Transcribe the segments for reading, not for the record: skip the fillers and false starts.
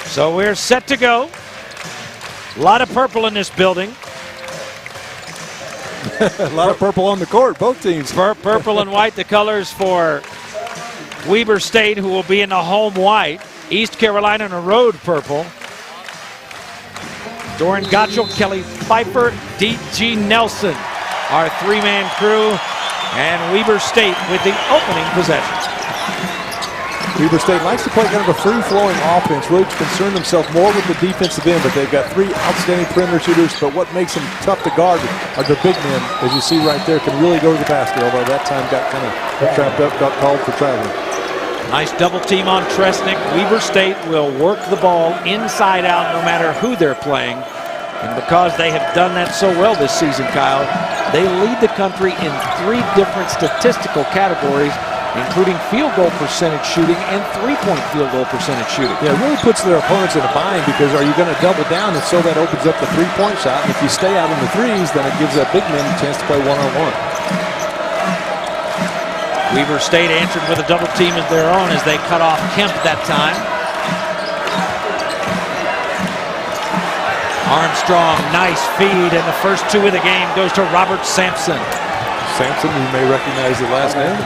So we're set to go. A lot of purple in this building. A lot of purple on the court, both teams. Purple and white, the colors for Weber State, who will be in the home white. East Carolina in a road purple. Doran Gottschall, Kelly Pfeiffer, D.G. Nelson, our three-man crew, and Weber State with the opening possession. Weber State likes to play kind of a free-flowing offense, really to concern themselves more with the defensive end, but they've got three outstanding perimeter shooters, but what makes them tough to guard are the big men, as you see right there, can really go to the basket, although that time got kind of trapped up, got called for traveling. Nice double team on Tresnick. Weber State will work the ball inside out no matter who they're playing. And because they have done that so well this season, Kyle, they lead the country in 3 different statistical categories, including field goal percentage shooting and three-point field goal percentage shooting. Yeah, it really puts their opponents in a bind because are you going to double down, and so that opens up the three-point shot. And if you stay out in the threes, then it gives that big man a chance to play one-on-one. Weber State answered with a double team of their own as they cut off Kemp that time. Armstrong, nice feed, and the first 2 of the game goes to Robert Sampson. Sampson, you may recognize the last name,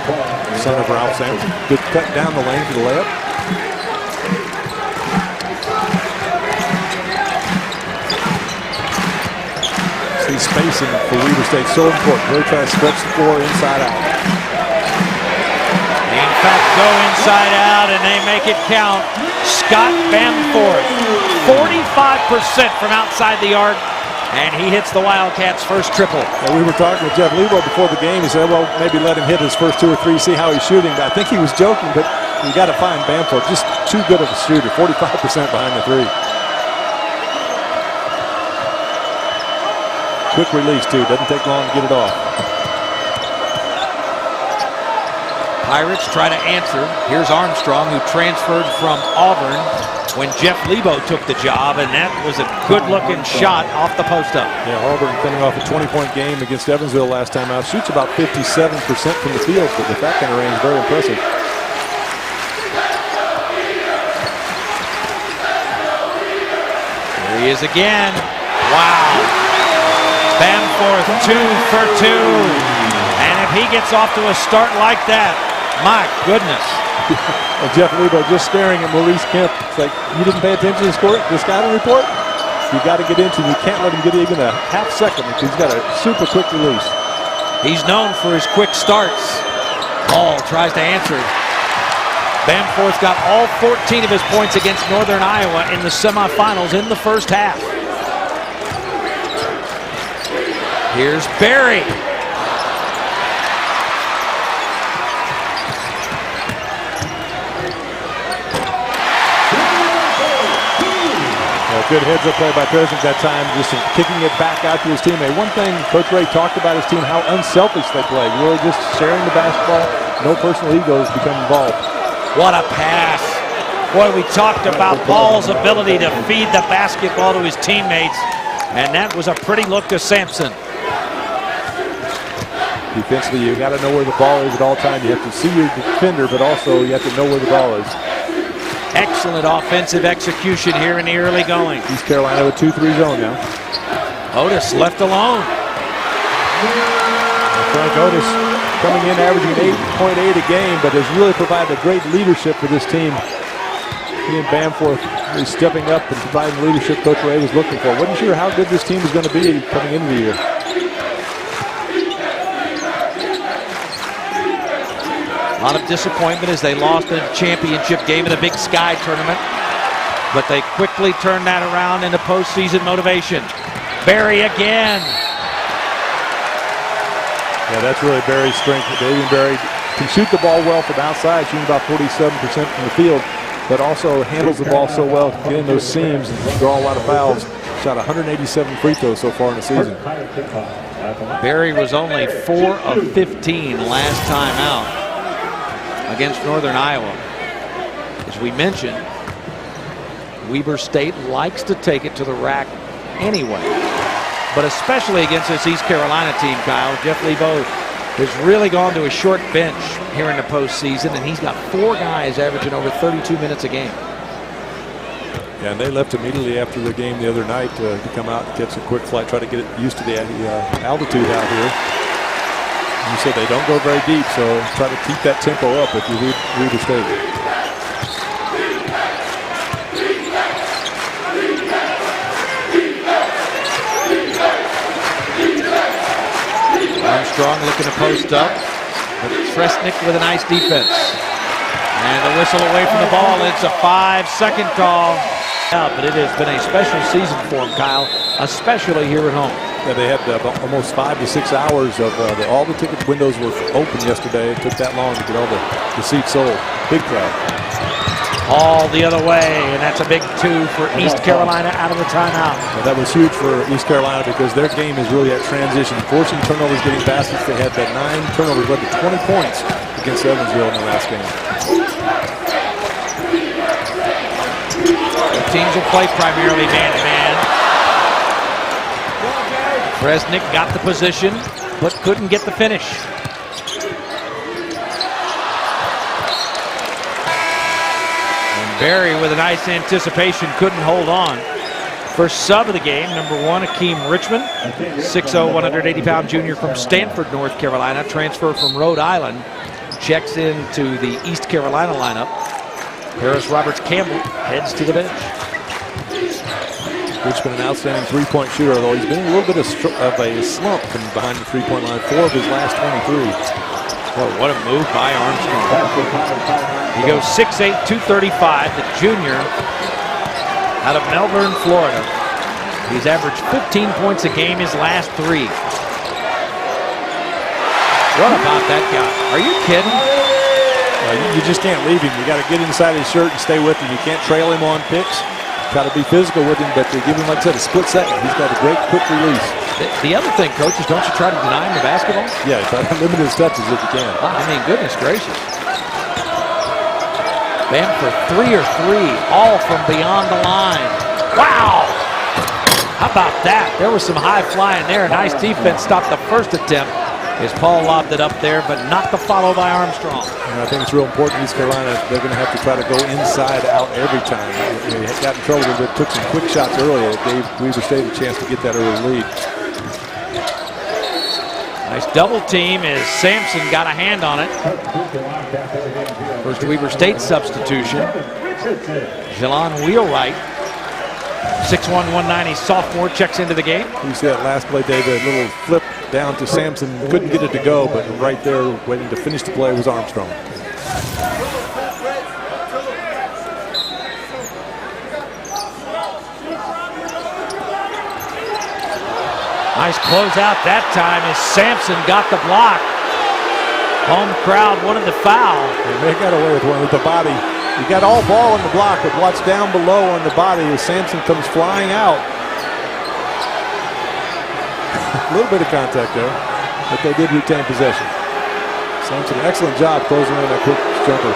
son of Ralph Sampson. Good cut down the lane for the layup. See, spacing for Weber State so important. Really try to stretch the floor inside out. In fact, go inside out, and they make it count. Scott Bamforth, 45% from outside the arc, and he hits the Wildcats' first triple. Well, we were talking with Jeff Lebo before the game. He said, well, maybe let him hit his first 2 or 3, see how he's shooting. But I think he was joking, but you got to find Bamforth. Just too good of a shooter, 45% behind the 3. Quick release, too. Doesn't take long to get it off. Pirates try to answer. Here's Armstrong, who transferred from Auburn when Jeff Lebo took the job, and that was a good-looking shot off the post-up. Yeah, Auburn coming off a 20-point game against Evansville last time out. Shoots about 57% from the field, but with that kind of range, very impressive. There he is again. Wow. Bamforth 2 for 2. And if he gets off to a start like that, my goodness. And Jeff Lebo just staring at Maurice Kemp. It's like, you didn't pay attention to the scouting report? You got to get into it. You can't let him get even a half second because he's got a super quick release. He's known for his quick starts. Ball tries to answer. Bamforth got all 14 of his points against Northern Iowa in the semifinals in the first half. Here's Berry. Good heads-up play by Tresnick that time, just kicking it back out to his teammate. One thing Coach Ray talked about his team, how unselfish they play. Really just sharing the basketball. No personal egos become involved. What a pass. Boy, we talked about Ball's ability to feed the basketball to his teammates, and that was a pretty look to Sampson. Defensively, you got to know where the ball is at all times. You have to see your defender, but also you have to know where the ball is. Excellent offensive execution here in the early going. East Carolina with 2-3 zone now. Otis left alone. Frank Otis coming in averaging 8.8 a game, but has really provided a great leadership for this team. He and Bamforth really stepping up and providing the leadership Coach Ray was looking for. Wasn't sure how good this team was going to be coming into the year. A lot of disappointment as they lost the championship game in the Big Sky tournament, but they quickly turned that around into postseason motivation. Berry again. Yeah, that's really Berry's strength. Davian Berry can shoot the ball well from outside, shooting about 47% from the field, but also handles the ball so well, getting those seams and draw a lot of fouls. Shot 187 free throws so far in the season. Berry was only 4 of 15 last time out against Northern Iowa. As we mentioned, Weber State likes to take it to the rack anyway, but especially against this East Carolina team, Kyle. Jeff Lebo has really gone to a short bench here in the postseason, and he's got 4 guys averaging over 32 minutes a game. Yeah, and they left immediately after the game the other night to come out and catch a quick flight, try to get used to the altitude out here. And you said they don't go very deep, so try to keep that tempo up if you Weber State. Armstrong looking to post up, but Tresnick with a nice defense. And the whistle away from the ball. It's a 5-second call. But it has been a special season for him, Kyle, especially here at home. Yeah, they had almost 5 to 6 hours of all the ticket windows were open yesterday. It took that long to get all the seats sold. Big crowd. All the other way, and that's a big 2 for East Carolina out of the timeout. Well, that was huge for East Carolina because their game is really at transition. Forcing turnovers, getting baskets. They had that 9 turnovers, led to 20 points against Evansville in the last game. The teams will play primarily man-to-man. Tresnick got the position, but couldn't get the finish. Barry with a nice anticipation, couldn't hold on. First sub of the game, number 1, Akeem Richmond, 6'0", 180-pound junior from Stanford, North Carolina, transfer from Rhode Island, checks into the East Carolina lineup. Harris Roberts Campbell heads to the bench. Richmond, an outstanding three-point shooter, although he's been in a little bit of a slump from behind the three-point line. 4 of his last 23. Boy, what a move by Armstrong. He goes 6'8", 235, the junior out of Melbourne, Florida. He's averaged 15 points a game his last 3. What about that guy? Are you kidding? You just can't leave him. You got to get inside his shirt and stay with him. You can't trail him on picks. Got to be physical with him, but to give him, like I said, a split second. He's got a great quick release. The other thing, coach, is don't you try to deny him the basketball? Yeah, try to limit his touches if you can. I mean, goodness gracious. Bam for 3 or 3, all from beyond the line. Wow! How about that? There was some high flying there. Nice defense stopped the first attempt as Paul lobbed it up there, but not the follow by Armstrong. And I think it's real important. East Carolina, they're going to have to try to go inside out every time. They got in trouble with it, took some quick shots earlier. It gave Weber State a chance to get that early lead. Nice double team as Sampson got a hand on it. First Weber State substitution. Jelon Wheelwright, 6'1", 190 sophomore, checks into the game. You see that last play, David, a little flip down to Sampson. Couldn't get it to go, but right there waiting to finish the play was Armstrong. Nice closeout that time as Sampson got the block. Home crowd wanted the foul. And they got away with one with the body. You got all ball on the block, but what's down below on the body as Sampson comes flying out. A little bit of contact there, but they did retain possession. Sampson, excellent job closing in that quick jumper.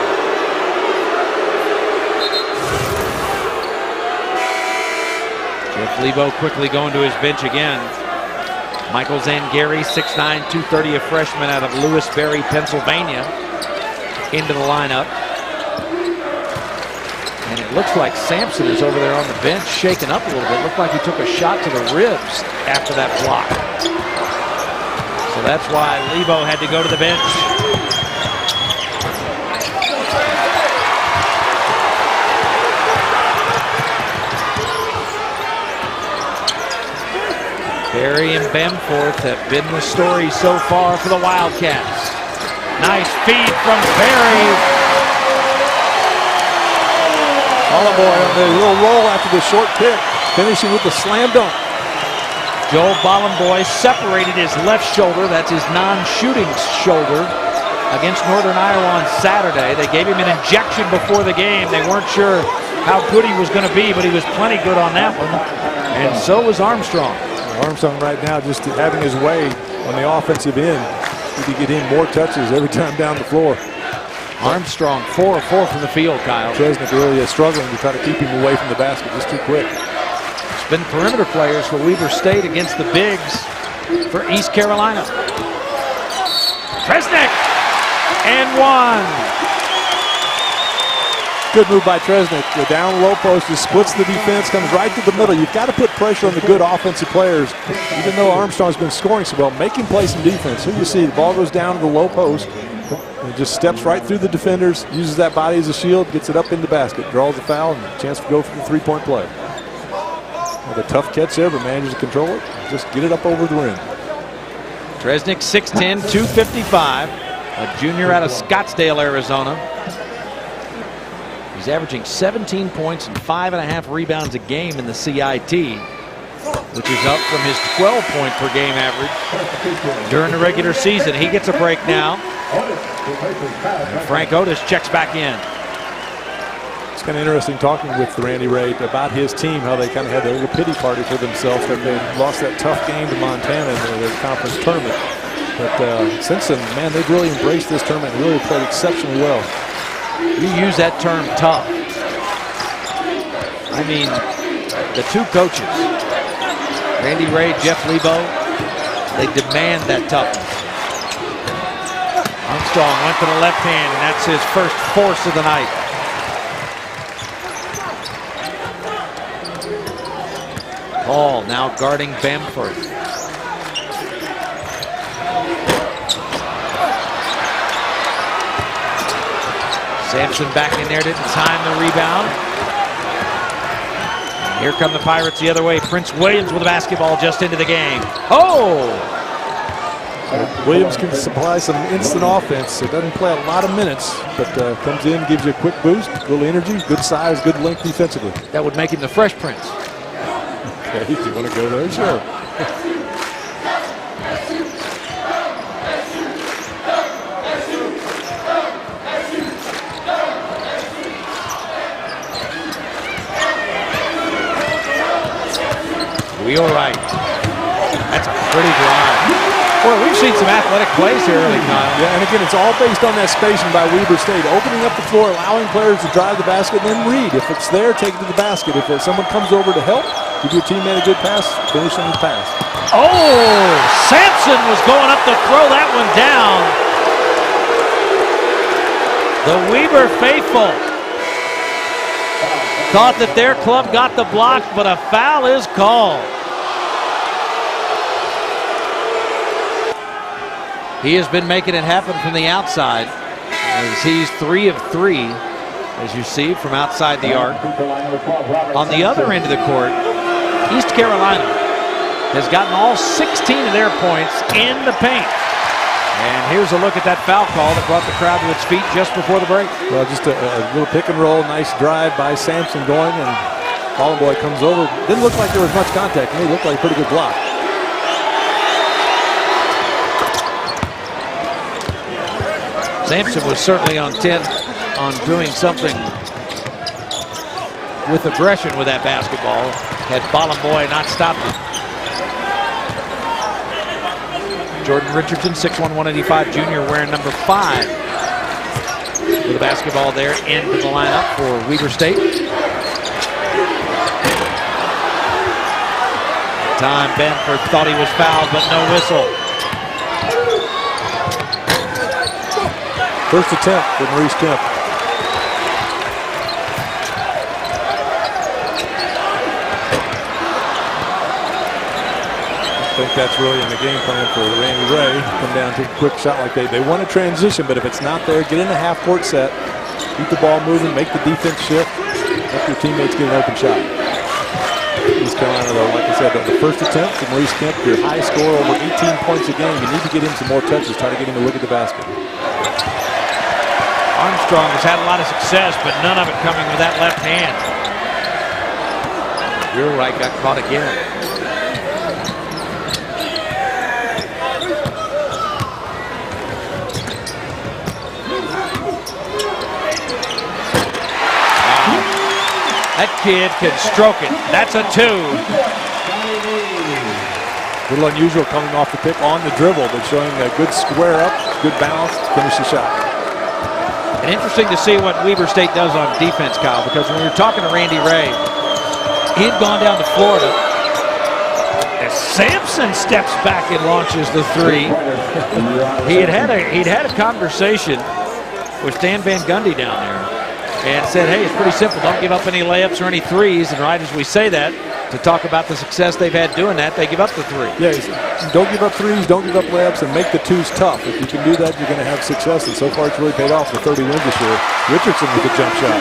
Jeff Lebo quickly going to his bench again. Michael Zangari, 6'9", 230, a freshman out of Lewisberry, Pennsylvania, into the lineup. And it looks like Sampson is over there on the bench, shaking up a little bit. Looked like he took a shot to the ribs after that block. So that's why Lebo had to go to the bench. Berry and Bamforth have been the story so far for the Wildcats. Nice feed from Berry. Boy, on the little roll after the short pick, finishing with the slam dunk. Joel Bollenboy separated his left shoulder, that's his non-shooting shoulder, against Northern Iowa on Saturday. They gave him an injection before the game. They weren't sure how good he was going to be, but he was plenty good on that one. And so was Armstrong. Armstrong right now just having his way on the offensive end. He could get in more touches every time down the floor. Armstrong 4 of 4 from the field, Kyle. Tresnick really is struggling to try to keep him away from the basket, just too quick. It's been perimeter players for Weber State against the bigs for East Carolina. Tresnick and 1. good move by Tresnick. Go down low post, just splits the defense, comes right to the middle. You've got to put pressure on the good offensive players. Even though Armstrong's been scoring so well, make him play some defense. Here you see the ball goes down to the low post. And just steps right through the defenders, uses that body as a shield, gets it up in the basket, draws the foul, and a chance to go for the three-point play. With a tough catch there, but manages to control it. Just get it up over the rim. Tresnick, 6'10", 255, a junior out of Scottsdale, Arizona. He's averaging 17 points and 5.5 rebounds a game in the CIT, which is up from his 12-point per game average during the regular season. He gets a break now. And Frank Otis checks back in. It's kind of interesting talking with Randy Ray about his team, how they kind of had their little pity party for themselves that they lost that tough game to Montana in their conference tournament. But since then, man, they've really embraced this tournament and really played exceptionally well. You use that term tough. I mean, the two coaches, Randy Ray, Jeff Lebo, they demand that toughness. Armstrong went to the left hand, and that's his first force of the night. Hall now guarding Bamford. Sampson back in there, didn't time the rebound. Here come the Pirates the other way. Prince Williams with the basketball just into the game. Oh! Williams can supply some instant offense. It doesn't play a lot of minutes, but comes in, gives you a quick boost, a little energy, good size, good length defensively. That would make him the Fresh Prince. Okay, if you want to go there, sure. Wheel right. That's a pretty drive. Boy, we've seen some athletic plays here early, Kyle. Yeah, and again, it's all based on that spacing by Weber State. Opening up the floor, allowing players to drive the basket, and then read. If it's there, take it to the basket. If someone comes over to help, give your teammate a good pass, finish on the pass. Oh, Sampson was going up to throw that one down. The Weber faithful thought that their club got the block, but a foul is called. He has been making it happen from the outside, as he's 3 of 3, as you see, from outside the arc. On the other end of the court, East Carolina has gotten all 16 of their points in the paint. And here's a look at that foul call that brought the crowd to its feet just before the break. Well, just a little pick and roll, nice drive by Sampson going, and Fallen Boy comes over. Didn't look like there was much contact. To me, it looked like a pretty good block. Sampson was certainly on 10 on doing something with aggression with that basketball. Had Fallen Boy not stopped it. Jordan Richardson, 6'1", 185 junior, wearing number 5. With the basketball there into the lineup for Weber State. Time Benford thought he was fouled, but no whistle. First attempt for Maurice Kemp. I think that's really in the game plan for Randy Ray. Come down, take a quick shot like they want to transition, but if it's not there, get in a half-court set, keep the ball moving, make the defense shift, help your teammates get an open shot. East Carolina, though, like I said, the first attempt for Maurice Kemp, your high score, over 18 points a game. You need to get him some more touches, try to get him to look at the basket. Armstrong has had a lot of success, but none of it coming with that left hand. Wheelwright got caught again. Wow. That kid can stroke it. That's a 2. A little unusual coming off the pick on the dribble, but showing a good square up, good balance to finish the shot. And interesting to see what Weber State does on defense, Kyle, because when we were talking to Randy Ray, he had gone down to Florida. As Sampson steps back and launches the 3. He'd had a conversation with Stan Van Gundy down there. and said, hey, it's pretty simple. Don't give up any layups or any threes. And right as we say that, to talk about the success they've had doing that, they give up the three. Yeah, don't give up threes, don't give up layups, and make the twos tough. If you can do that, you're going to have success. And so far, it's really paid off with 30 wins this year. Richardson with the jump shot.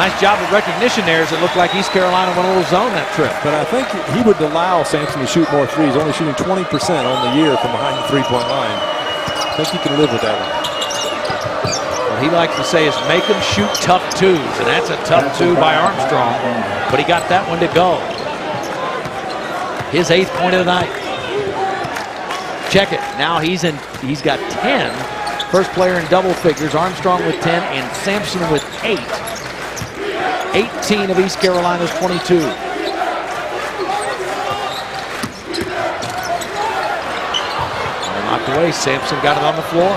Nice job of recognition there, as it looked like East Carolina went a little zone that trip. But I think he would allow Sampson to shoot more threes, only shooting 20% on the year from behind the three-point line. I think he can live with that one. What he likes to say is make him shoot tough twos, and that's a tough two by Armstrong, but he got that one to go. His 8th point of the night. Check it. Now he's got 10. First player in double figures. Armstrong with 10 and Sampson with 8. 18 of East Carolina's 22. Knocked away. Sampson got it on the floor.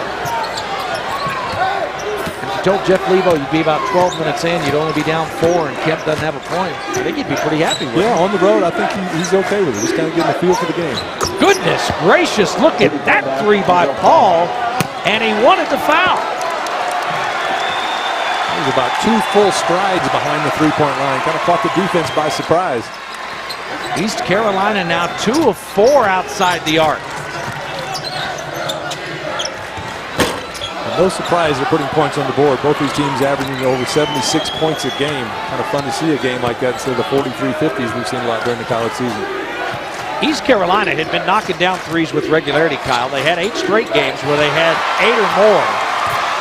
If you told Jeff Levo you'd be about 12 minutes in, you'd only be down 4, and Kemp doesn't have a point, I think he'd be pretty happy with it. Yeah, on the road, I think he's okay with it. Just kind of getting a feel for the game. Goodness gracious, look at that three by Paul, and he wanted the foul. He's about 2 full strides behind the three-point line. Kind of caught the defense by surprise. East Carolina now 2 of 4 outside the arc. No surprise they're putting points on the board. Both these teams averaging over 76 points a game. Kind of fun to see a game like that instead of the 43-50s we've seen a lot during the college season. East Carolina had been knocking down threes with regularity, Kyle. They had 8 straight games where they had 8 or more.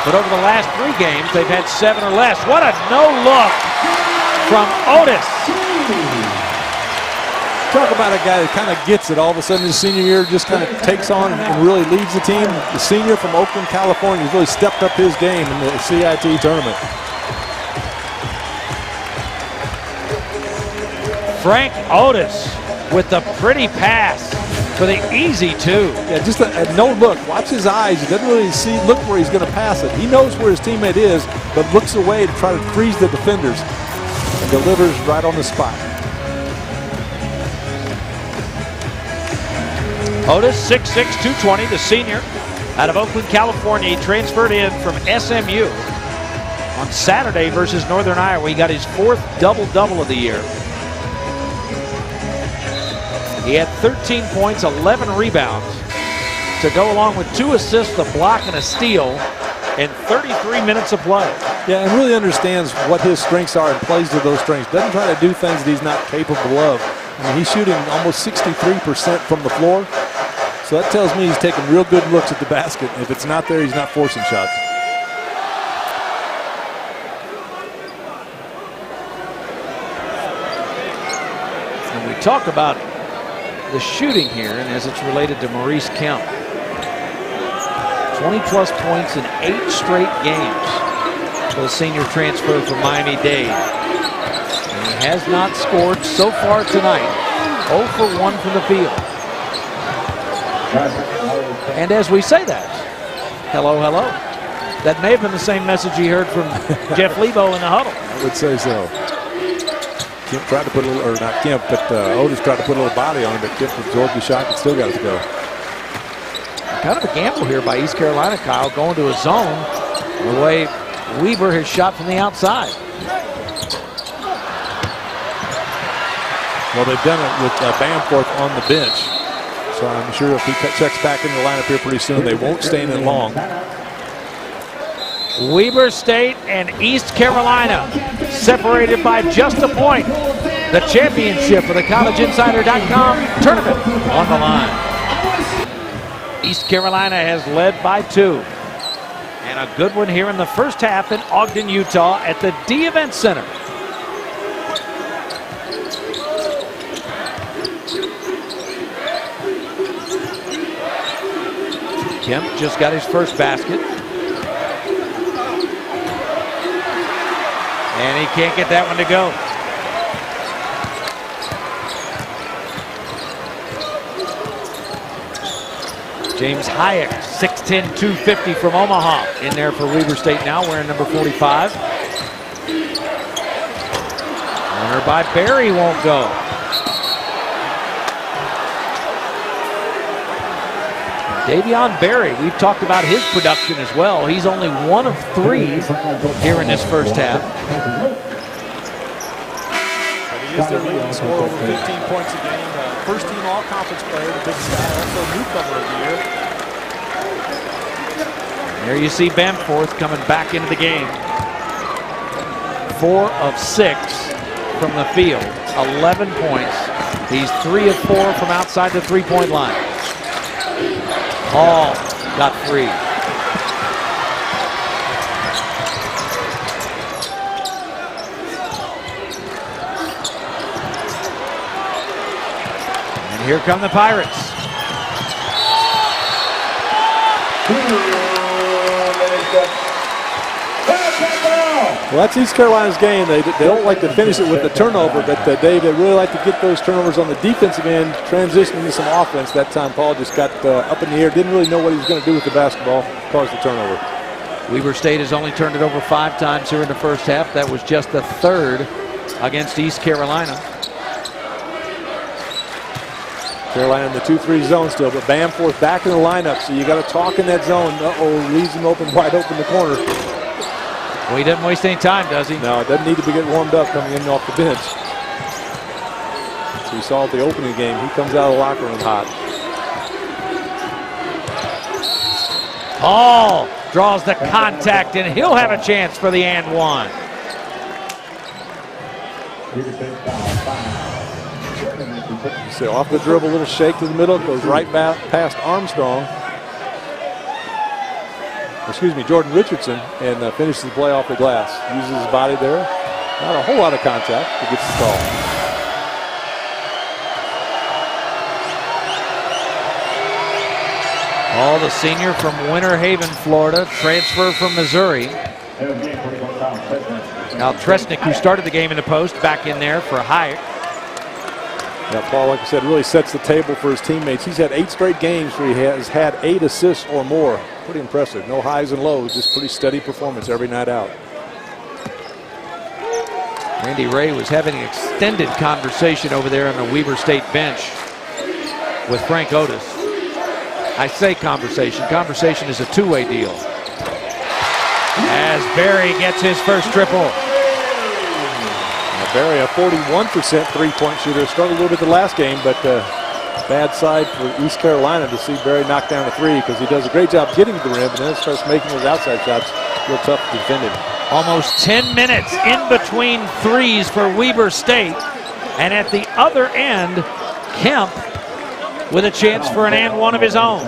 But over the last 3 games, they've had 7 or less. What a no-look from Otis. Talk about a guy that kind of gets it. All of a sudden his senior year just kind of takes on and really leads the team. The senior from Oakland, California, has really stepped up his game in the CIT tournament. Frank Otis with the pretty pass for the easy 2. Yeah, just a no look. Watch his eyes. He doesn't really look where he's going to pass it. He knows where his teammate is, but looks away to try to freeze the defenders and delivers right on the spot. Otis, 6'6", 220, the senior out of Oakland, California. He transferred in from SMU on Saturday versus Northern Iowa. He got his 4th double-double of the year. He had 13 points, 11 rebounds to go along with 2 assists, a block, and a steal in 33 minutes of play. Yeah, and really understands what his strengths are and plays to those strengths. Doesn't try to do things that he's not capable of. I mean, he's shooting almost 63% from the floor. So that tells me he's taking real good looks at the basket. If it's not there, he's not forcing shots. And we talk about the shooting here, and as it's related to Maurice Kemp. 20-plus points in 8 straight games for the senior transfer from Miami-Dade. And he has not scored so far tonight. 0 for 1 from the field. And as we say that, hello, hello. That may have been the same message he heard from Jeff Levo in the huddle. I would say so. Kemp tried to put a little, or not Kemp, but Otis tried to put a little body on him, but Kemp absorbed the shot and still got it to go. Kind of a gamble here by East Carolina, Kyle, going to a zone the way Weber has shot from the outside. Well, they've done it with Bamforth on the bench. So I'm sure if he checks back in the lineup here pretty soon, they won't stay in it long. Weber State and East Carolina separated by just a point. The championship of the CollegeInsider.com tournament on the line. East Carolina has led by 2. And a good one here in the first half in Ogden, Utah at the D Event Center. Kemp just got his first basket. And he can't get that one to go. James Hayek, 6'10", 250 from Omaha. In there for Weber State now, wearing number 45. Runner by Barry won't go. Davion Berry, we've talked about his production as well. He's only 1 of 3 here in this first half. But he is their leading scorer, over 15 points a game. First team all-conference player, the Big Sky, also newcomer of the year. There you see Bamforth coming back into the game. 4 of 6 from the field, 11 points. He's 3 of 4 from outside the three-point line. Hall got free. And here come the Pirates. Well, that's East Carolina's game. They don't like to finish it with the turnover, but Dave, they really like to get those turnovers on the defensive end, transition into some offense. That time, Paul just got up in the air, didn't really know what he was going to do with the basketball, caused the turnover. Weber State has only turned it over 5 times here in the first half. That was just the 3rd against East Carolina. Carolina in the 2-3 zone still, but Bamforth back in the lineup, so you got to talk in that zone. Leaves him open, wide open in the corner. Well, he doesn't waste any time, does he? No, it doesn't need to be getting warmed up coming in off the bench. So we saw at the opening game, he comes out of the locker room hot. Hall draws the contact, and he'll have a chance for the and one. So off the dribble, a little shake to the middle, goes right back past Armstrong. Excuse me, Jordan Richardson, and finishes the play off the glass. Uses his body there. Not a whole lot of contact, but gets the call. Hall, the senior from Winter Haven, Florida, transfer from Missouri. Now Tresnick, who started the game in the post, back in there for Hyatt. Yeah, Paul, like I said, really sets the table for his teammates. He's had 8 straight games where he has had 8 assists or more. Pretty impressive. No highs and lows, just pretty steady performance every night out. Randy Ray was having an extended conversation over there on the Weber State bench with Frank Otis. I say conversation. Conversation is a two-way deal. As Berry gets his first triple. Berry, a 41% three-point shooter. Struggled a little bit the last game, but bad side for East Carolina to see Berry knock down a 3, because he does a great job getting to the rim, and then starts making those outside shots real tough to defend him. Almost 10 minutes in between threes for Weber State. And at the other end, Kemp with a chance for an and one of his own.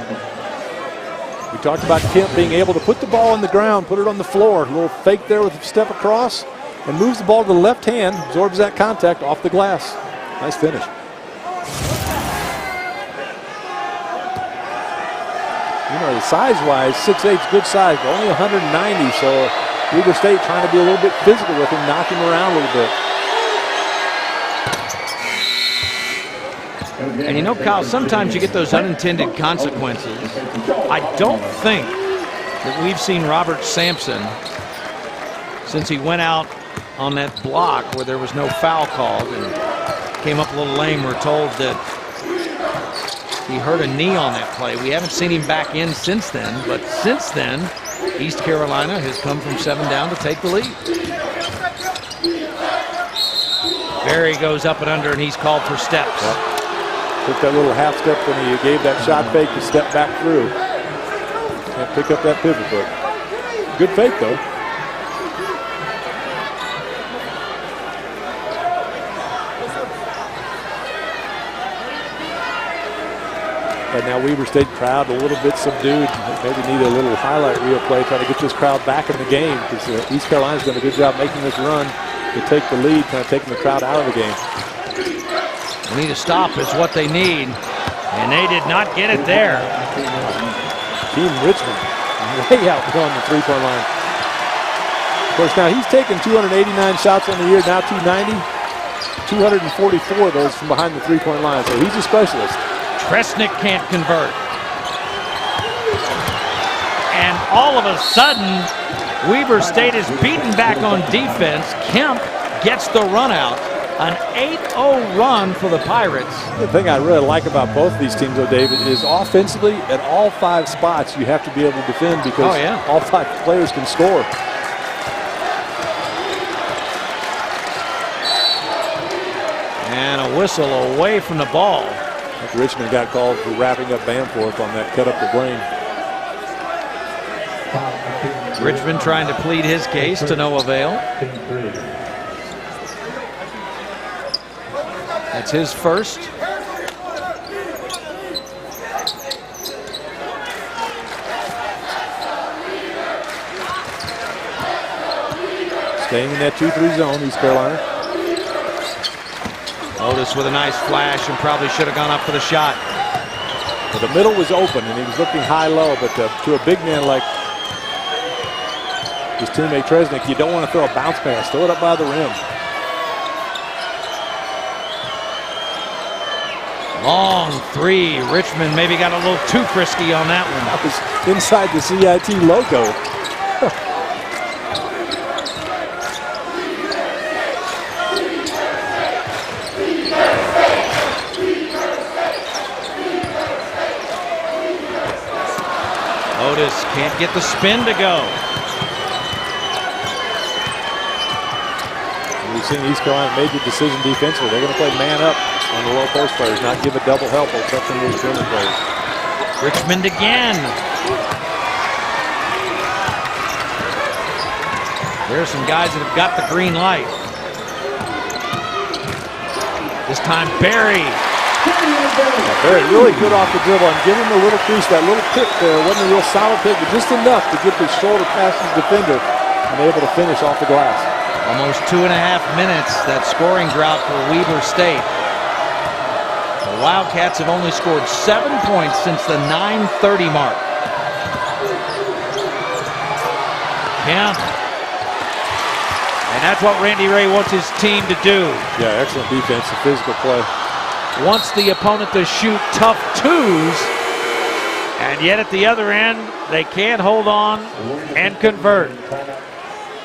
We talked about Kemp being able to put the ball on the ground, put it on the floor. A little fake there with a step across, and moves the ball to the left hand, absorbs that contact off the glass. Nice finish. You know, size-wise, 6'8" is good size, but only 190, so Weber State trying to be a little bit physical with him, knock him around a little bit. And you know, Kyle, sometimes you get those unintended consequences. I don't think that we've seen Robert Sampson since he went out on that block where there was no foul called and came up a little lame. We're told that he hurt a knee on that play. We haven't seen him back in since then, but since then, East Carolina has come from 7 down to take the lead. Berry goes up and under, and he's called for steps. Yep. Took that little half step when he gave that shot fake to step back through. Can't pick up that pivot foot. Good fake, though. But now Weber State crowd a little bit subdued. Maybe need a little highlight reel play, trying to get this crowd back in the game, because East Carolina's done a good job making this run to take the lead, kind of taking the crowd out of the game. We need a stop is what they need, and they did not get it there. Team Richmond way out on the three-point line. Of course, now he's taken 289 shots on the year, now 290. 244 of those from behind the three-point line, so he's a specialist. Tresnick can't convert. And all of a sudden, Weber State is beaten back on defense. Kemp gets the run out. An 8-0 run for the Pirates. The thing I really like about both of these teams, though, David, is offensively at all 5 spots you have to be able to defend because all 5 players can score. And a whistle away from the ball. Richmond got called for wrapping up Bamforth on that cut up the lane. Richmond trying to plead his case to no avail. That's his first. Staying in that 2-3 zone, East Carolina. Otis with a nice flash and probably should have gone up for the shot. Well, the middle was open and he was looking high-low, but to a big man like his teammate Tresnick, you don't want to throw a bounce pass. Throw it up by the rim. Long 3. Richmond maybe got a little too frisky on that one. That was inside the CIT logo. Otis can't get the spin to go. We've seen East Carolina made the decision defensively. They're going to play man up on the low post players, not give a double help or cut some of those dribbling players. Richmond again. There's some guys that have got the green light. This time Barry. Barry really good off the dribble and give him a little crease. That little pick there wasn't a real solid pick, but just enough to get the shoulder past his defender and able to finish off the glass. Almost 2.5 minutes, that scoring drought for Weber State. The Wildcats have only scored 7 points since the 9:30 mark. Kemp. And that's what Randy Ray wants his team to do. Yeah, excellent defense and physical play. Wants the opponent to shoot tough twos, and yet at the other end, they can't hold on and convert.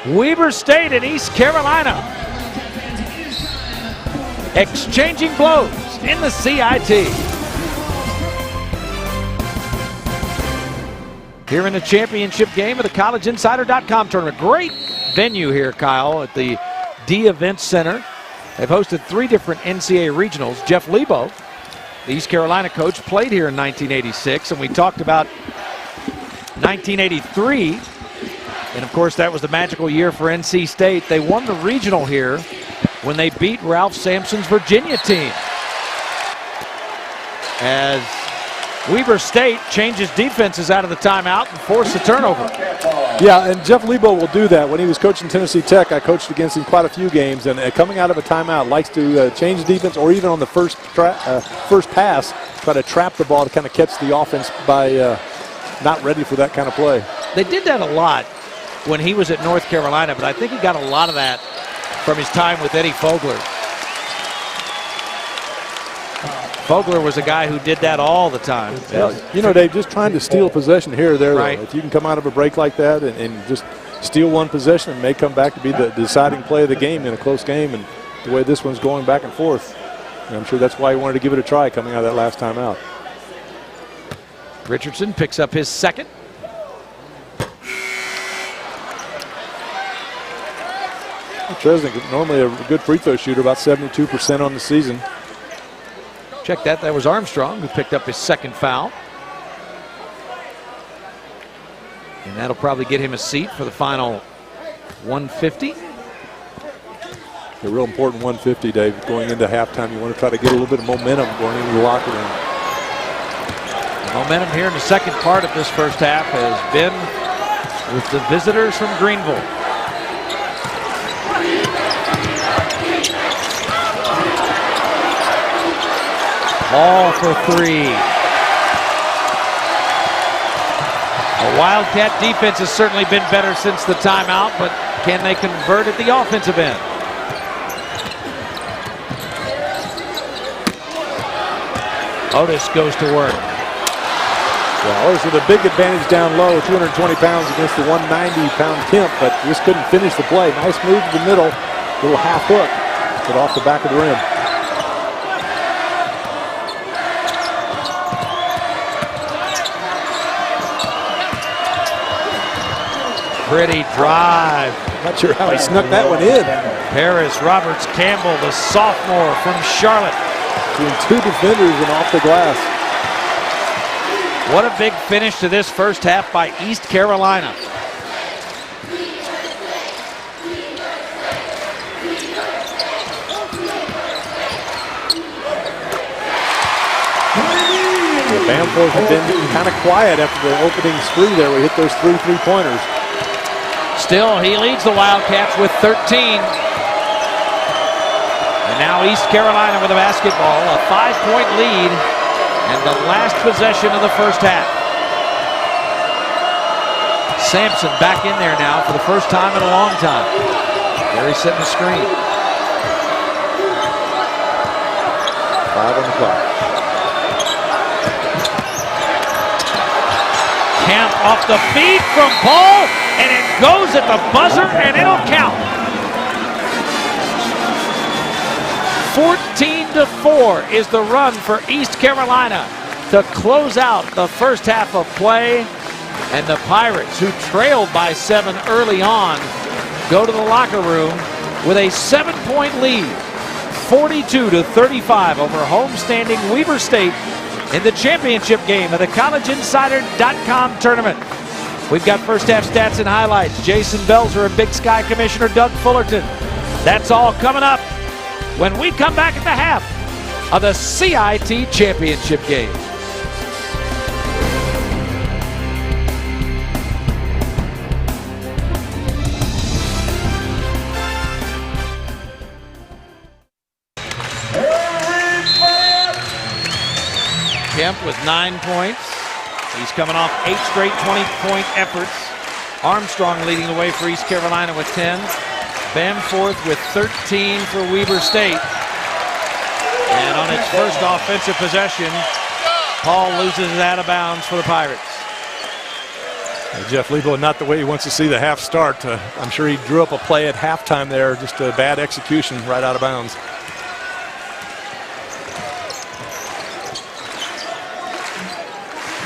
Weber State and East Carolina exchanging blows in the CIT. Here in the championship game of the CollegeInsider.com tournament. Great venue here, Kyle, at the D Events Center. They've hosted 3 different NCAA regionals. Jeff Lebo, the East Carolina coach, played here in 1986, and we talked about 1983. And of course, that was the magical year for NC State. They won the regional here when they beat Ralph Sampson's Virginia team. As Weber State changes defenses out of the timeout and forces a turnover. Yeah, and Jeff Lebo will do that. When he was coaching Tennessee Tech, I coached against him quite a few games, and coming out of a timeout, likes to change defense, or even on the first pass, try to trap the ball to kind of catch the offense by not ready for that kind of play. They did that a lot when he was at North Carolina, but I think he got a lot of that from his time with Eddie Fogler. Fogler was a guy who did that all the time. Yeah, you know, Dave, just trying to steal possession here or there. Right. If you can come out of a break like that and just steal one possession, it may come back to be the deciding play of the game in a close game. And the way this one's going back and forth, and I'm sure that's why he wanted to give it a try coming out of that last time out. Richardson picks up his second. Tresnick, normally a good free throw shooter, about 72% on the season. Check that. That was Armstrong who picked up his second foul. And that'll probably get him a seat for the final 150. A real important 150, Dave. Going into halftime, you want to try to get a little bit of momentum going into the locker room. Momentum here in the second part of this first half has been with the visitors from Greenville. Ball for 3. The Wildcat defense has certainly been better since the timeout, but can they convert at the offensive end? Otis goes to work. Yeah, Otis with a big advantage down low, 220 pounds against the 190-pound Kemp, but just couldn't finish the play. Nice move to the middle, little half hook. it off the back of the rim. Pretty drive. Not sure how he snuck that one in. Paris Roberts Campbell, the sophomore from Charlotte. Between two defenders and off the glass. What a big finish to this first half by East Carolina. Bamford had been kind of quiet after the opening spree there. We hit those 3 3-pointers. Still, he leads the Wildcats with 13. And now East Carolina with the basketball, a 5-point lead, and the last possession of the first half. Sampson back in there now for the first time in a long time. There he's setting the screen. 5 on the clock. Camp off the feed from Paul, and it goes at the buzzer, and it'll count. 14-4 is the run for East Carolina to close out the first half of play. And the Pirates, who trailed by 7 early on, go to the locker room with a 7-point lead, 42-35 over homestanding Weber State in the championship game of the CollegeInsider.com tournament. We've got first half stats and highlights. Jason Belzer and Big Sky Commissioner Doug Fullerton. That's all coming up when we come back at the half of the CIT championship game. Kemp with 9 points. He's coming off 8 straight 20-point efforts. Armstrong leading the way for East Carolina with 10. Bamforth with 13 for Weber State. And on its first offensive possession, Paul loses it out of bounds for the Pirates. Jeff Lebo, not the way he wants to see the half start. I'm sure he drew up a play at halftime there, just a bad execution right out of bounds.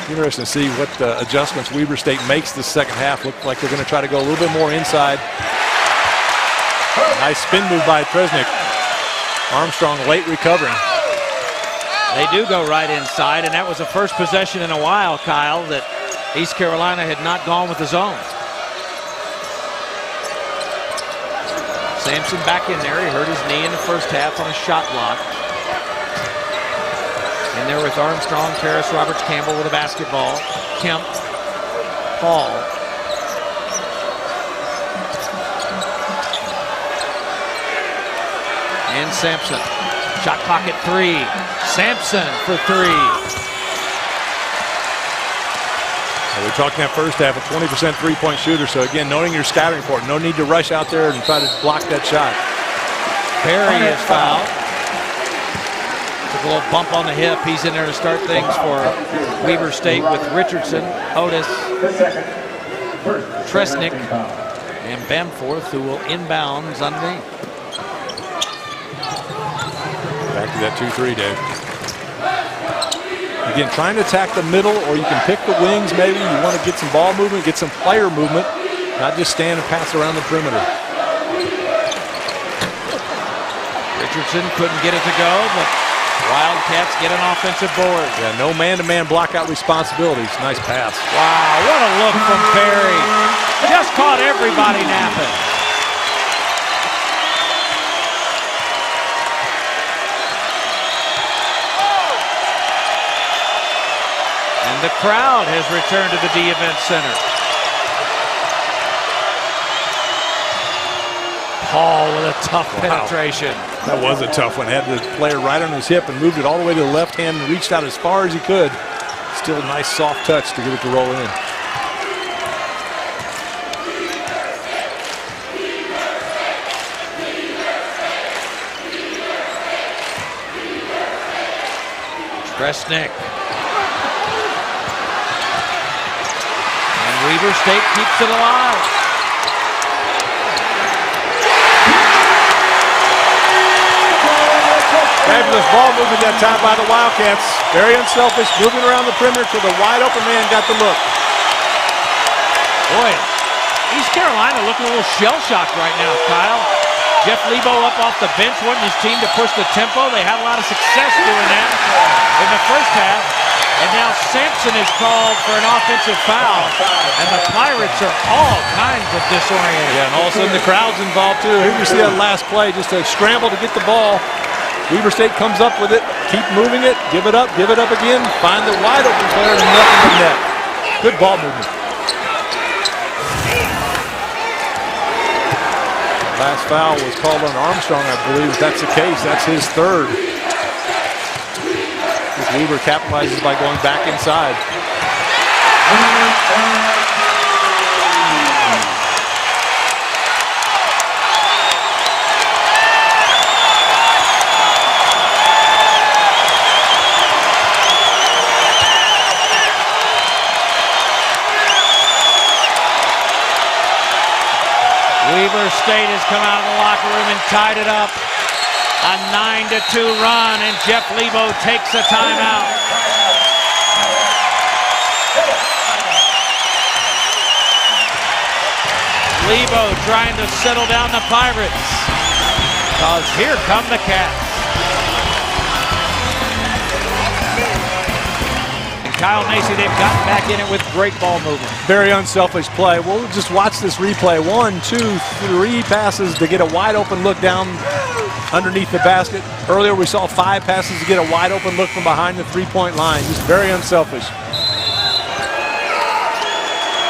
Interesting to see what adjustments Weber State makes this second half. Look like they're going to try to go a little bit more inside. Nice spin move by Tresnick. Armstrong late recovering. They do go right inside, and that was the first possession in a while, Kyle, that East Carolina had not gone with the zone. Sampson back in there. He hurt his knee in the first half on a shot block. And there with Armstrong, Paris Roberts Campbell with a basketball. Kemp, Paul. And Sampson. Shot clock at 3. Sampson for 3. We talked in that first half, a 20% three-point shooter. So again, knowing your scouting report, no need to rush out there and try to block that shot. Perry is fouled. Took a little bump on the hip. He's in there to start things for Weber State with Richardson, Otis, Tresnick, and Bamforth, who will inbounds underneath. Back to that 2-3, Dave. Again, trying to attack the middle, or you can pick the wings maybe. You want to get some ball movement, get some player movement, not just stand and pass around the perimeter. Richardson couldn't get it to go, but Wildcats get an offensive board. Yeah, no man-to-man blockout responsibilities. Nice pass. Wow, what a look from Perry. Just caught everybody napping. And the crowd has returned to the D Event Center. Paul with a tough penetration. That was a tough one. Had the player right on his hip and moved it all the way to the left hand and reached out as far as he could. Still a nice soft touch to get it to roll in. Tresnick. And Weber State keeps it alive. Fabulous ball movement that time by the Wildcats. Very unselfish, moving around the perimeter till the wide open man got the look. Boy, East Carolina looking a little shell-shocked right now, Kyle. Jeff Lebo up off the bench, wanting his team to push the tempo. They had a lot of success doing that in the first half. And now Sampson is called for an offensive foul. And the Pirates are all kinds of disoriented. Yeah, and all of a sudden the crowd's involved too. Here you see that last play, just a scramble to get the ball. Weber State comes up with it, keep moving it, give it up again, find the wide open player, and nothing but net. Good ball movement. Last foul was called on Armstrong, I believe. If that's the case, that's his third. Weber capitalizes by going back inside. Weber State has come out of the locker room and tied it up. A 9-2 run, and Jeff Lebo takes a timeout. Lebo trying to settle down the Pirates, because here come the Cats. And Kyle Macy, they've gotten back in it with great ball movement. Very unselfish play. We'll just watch this replay. 1, 2, 3 passes to get a wide open look down underneath the basket. Earlier we saw 5 passes to get a wide open look from behind the three-point line. Just very unselfish.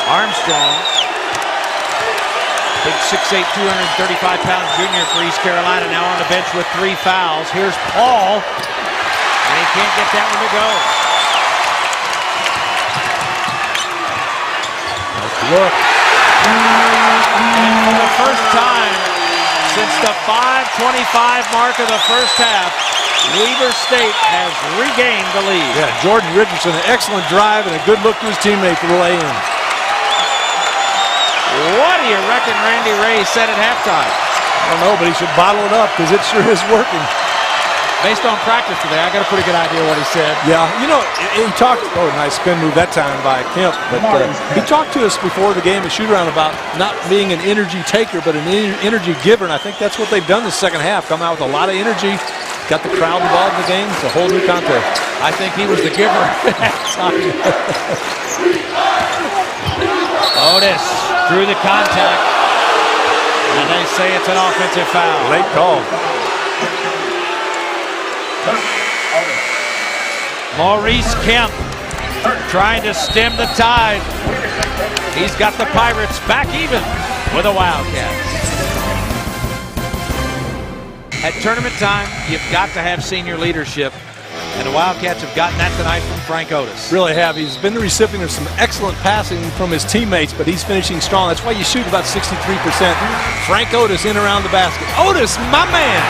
Armstrong, big 6'8", 235-pound junior for East Carolina, now on the bench with 3 fouls. Here's Paul, and he can't get that one to go. Look. And for the first time since the 5:25 mark of the first half, Weber State has regained the lead. Yeah, Jordan Richardson, an excellent drive and a good look to his teammate for the lay-in. What do you reckon Randy Ray said at halftime? I don't know, but he should bottle it up because it sure is working. Based on practice today, I got a pretty good idea what he said. Yeah, you know, he talked, oh, nice spin move that time by Kemp, but he talked to us before the game at shoot-around about not being an energy taker, but an energy giver, and I think that's what they've done this second half, come out with a lot of energy, got the crowd involved in the game. It's a whole new contest. I think he was the giver. Otis drew the contact, and they say it's an offensive foul. Late call. Maurice Kemp trying to stem the tide. He's got the Pirates back even with the Wildcats. At tournament time, you've got to have senior leadership, and the Wildcats have gotten that tonight from Frank Otis. Really have. He's been the recipient of some excellent passing from his teammates, but he's finishing strong. That's why you shoot about 63%. Frank Otis in around the basket. Otis, my man!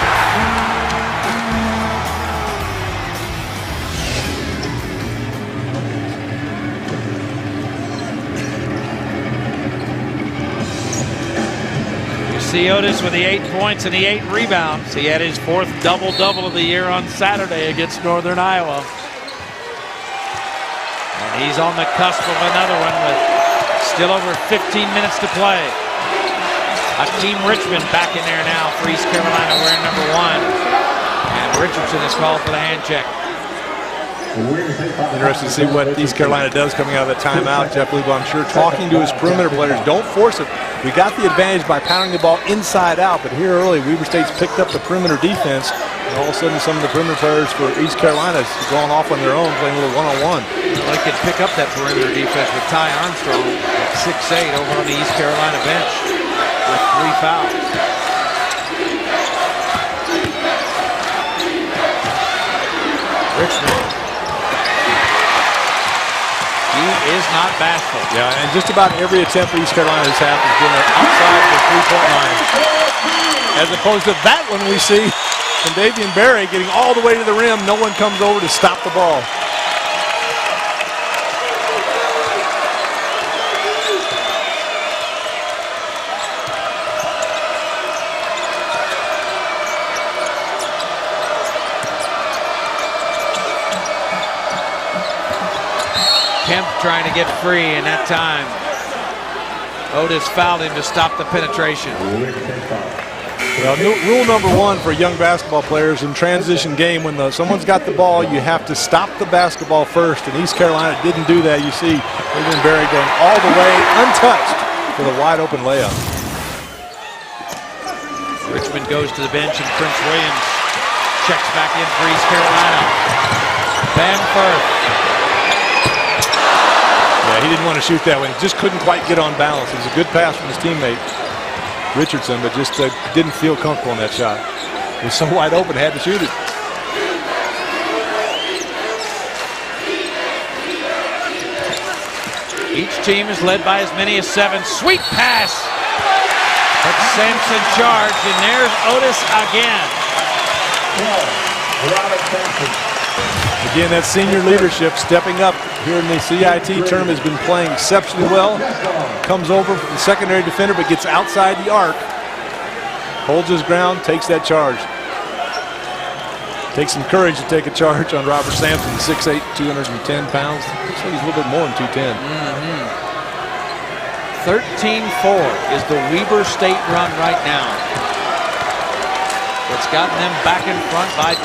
See Otis with the 8 points and the 8 rebounds. He had his 4th double-double of the year on Saturday against Northern Iowa. And he's on the cusp of another one with still over 15 minutes to play. Hakeem Richmond back in there now for East Carolina wearing number 1. And Richardson is called for the hand check. Interesting to see what East Carolina does coming out of the timeout. Jeff Lebo, I'm sure, talking to his perimeter players. Don't force it. We got the advantage by pounding the ball inside out, but here early, Weber State's picked up the perimeter defense, and all of a sudden some of the perimeter players for East Carolina is going off on their own, playing a little one-on-one. Well, they could pick up that perimeter defense with Ty Armstrong at 6'8" over on the East Carolina bench with 3 fouls. Richmond. He is not bashful. Yeah, and just about every attempt for East Carolina this half has been outside the three-point line. As opposed to that one we see from Davian Barry getting all the way to the rim. No one comes over to stop the ball. Kemp trying to get free, and that time Otis fouled him to stop the penetration. Well, rule number one for young basketball players in transition game, when someone's got the ball, you have to stop the basketball first, and East Carolina didn't do that. You see Adrian Berry going all the way untouched for the wide open layup. Richmond goes to the bench, and Prince Williams checks back in for East Carolina. Bamford. Yeah, he didn't want to shoot that one. He just couldn't quite get on balance. It was a good pass from his teammate Richardson, but just didn't feel comfortable in that shot. It was so wide open, had to shoot it. Each team is led by as many as 7. Sweet pass. But Sampson charged, and there's Otis again. Again, that senior leadership stepping up here in the CIT tournament has been playing exceptionally well. Comes over from the secondary defender, but gets outside the arc. Holds his ground, takes that charge. Takes some courage to take a charge on Robert Sampson, 6'8", 210 pounds. Looks like he's a little bit more than 210. 13-4 is the Weber State run right now. It's gotten them back in front by 2.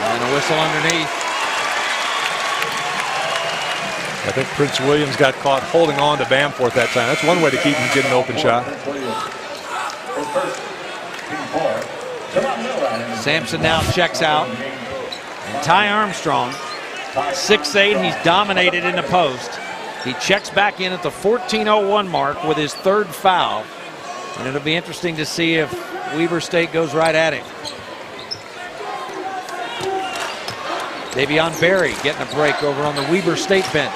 And a whistle underneath. I think Prince Williams got caught holding on to Bamforth that time. That's one way to keep him getting an open shot. Sampson now checks out. And Ty Armstrong, 6'8", he's dominated in the post. He checks back in at the 14:01 mark with his 3rd foul. And it'll be interesting to see if Weber State goes right at him. Davion Berry getting a break over on the Weber State bench.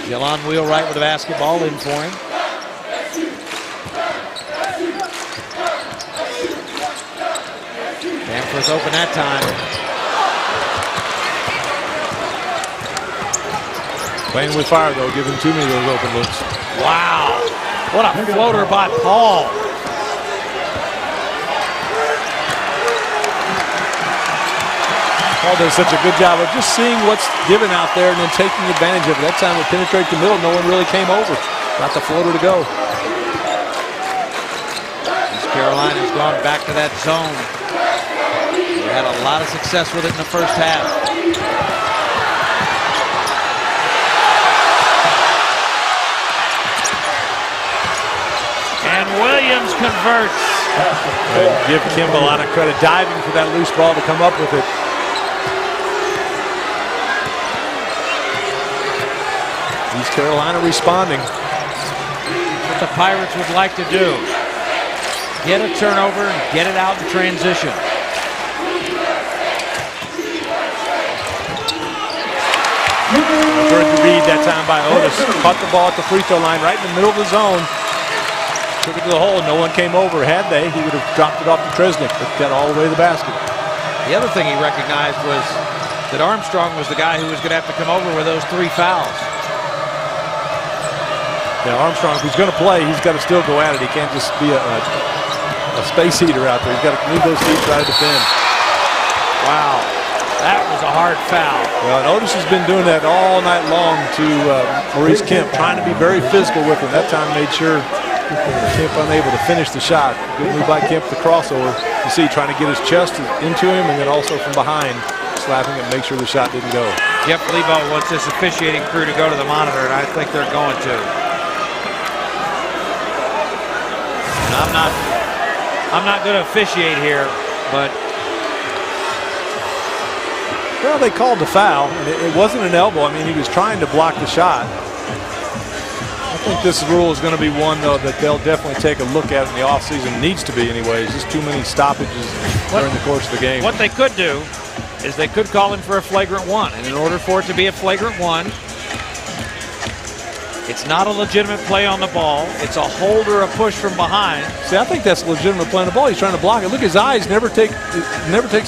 Jelon Wheelwright with the basketball in for him. Bamforth open that time. Playing with fire, though, giving too many of those open looks. Wow. What a floater by Paul. Paul does such a good job of just seeing what's given out there and then taking advantage of it. That time it penetrated the middle, no one really came over. Got the floater to go. East Carolina's gone back to that zone. They had a lot of success with it in the first half. And Williams converts. Give Kim a lot of credit, diving for that loose ball to come up with it. East Carolina responding. What the Pirates would like to do. Get a turnover and get it out in transition. Good read that time by Otis. Caught the ball at the free throw line right in the middle of the zone. Took it to the hole. No one came over. Had they, he would have dropped it off to Tresnick, but got all the way to the basket. The other thing he recognized was that Armstrong was the guy who was going to have to come over with those 3 fouls. Yeah, Armstrong, if he's going to play, he's got to still go at it. He can't just be a space heater out there. He's got to move those feet, try to defend. Wow, that was a hard foul. Well, and Otis has been doing that all night long to Maurice Kemp, trying to be very physical with him. That time made sure Kemp unable to finish the shot. Good move by Kemp, the crossover. You see, trying to get his chest into him and then also from behind, slapping it, make sure the shot didn't go. Jeff Lebo wants this officiating crew to go to the monitor, and I think they're going to. And I'm not going to officiate here, but well, they called the foul. It wasn't an elbow. I mean, he was trying to block the shot. I think this rule is going to be one, though, that they'll definitely take a look at in the offseason. Needs to be, anyways. Just too many stoppages during the course of the game. What they could do is they could call him for a flagrant 1, and in order for it to be a flagrant 1, it's not a legitimate play on the ball. It's a hold or a push from behind. See, I think that's a legitimate play on the ball. He's trying to block it. Look, his eyes never takes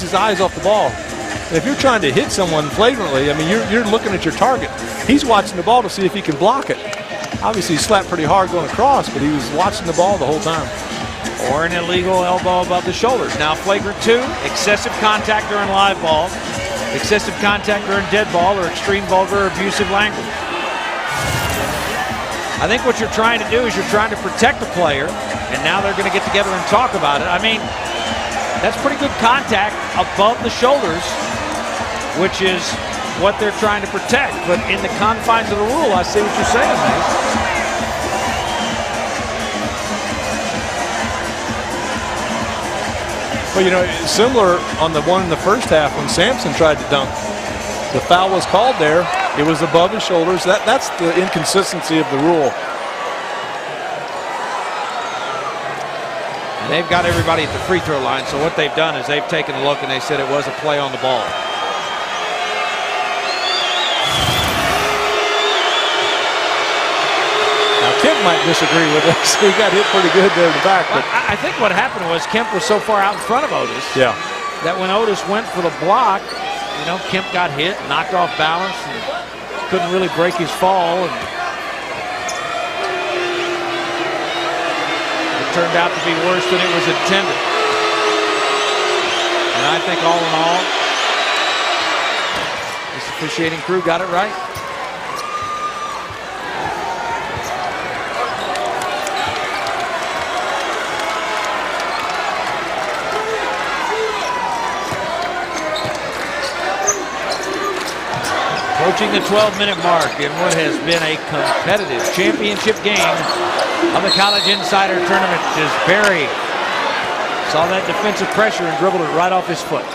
his eyes off the ball. And if you're trying to hit someone flagrantly, I mean, you're looking at your target. He's watching the ball to see if he can block it. Obviously, he slapped pretty hard going across, but he was watching the ball the whole time. or an illegal elbow above the shoulders. Now flagrant 2, excessive contact during live ball, excessive contact during dead ball, or extreme vulgar or abusive language. I think what you're trying to do is you're trying to protect the player, and now they're going to get together and talk about it. I mean, that's pretty good contact above the shoulders, which is what they're trying to protect. But in the confines of the rule, I see what you're saying, man. Well, you know, similar on the one in the first half when Sampson tried to dunk. The foul was called there. It was above his shoulders. That's the inconsistency of the rule. And they've got everybody at the free throw line, so what they've done is they've taken a look and they said it was a play on the ball. Now, Kemp might disagree with us. He got hit pretty good there in the back. But I think what happened was Kemp was so far out in front of Otis that when Otis went for the block, you know, Kemp got hit, knocked off balance, and couldn't really break his fall. And it turned out to be worse than it was intended. And I think all in all, this officiating crew got it right. Approaching the 12-minute mark in what has been a competitive championship game of the College Insider Tournament as Barry saw that defensive pressure and dribbled it right off his foot.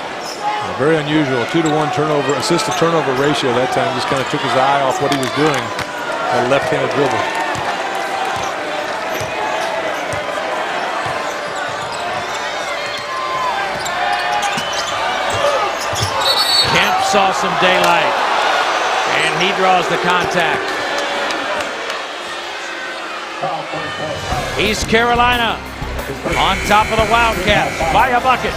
Very unusual, a 2-to-1 turnover, assist to turnover ratio that time. Just kind of took his eye off what he was doing. A left-handed dribble. Kemp saw some daylight. And he draws the contact. East Carolina on top of the Wildcats by a bucket.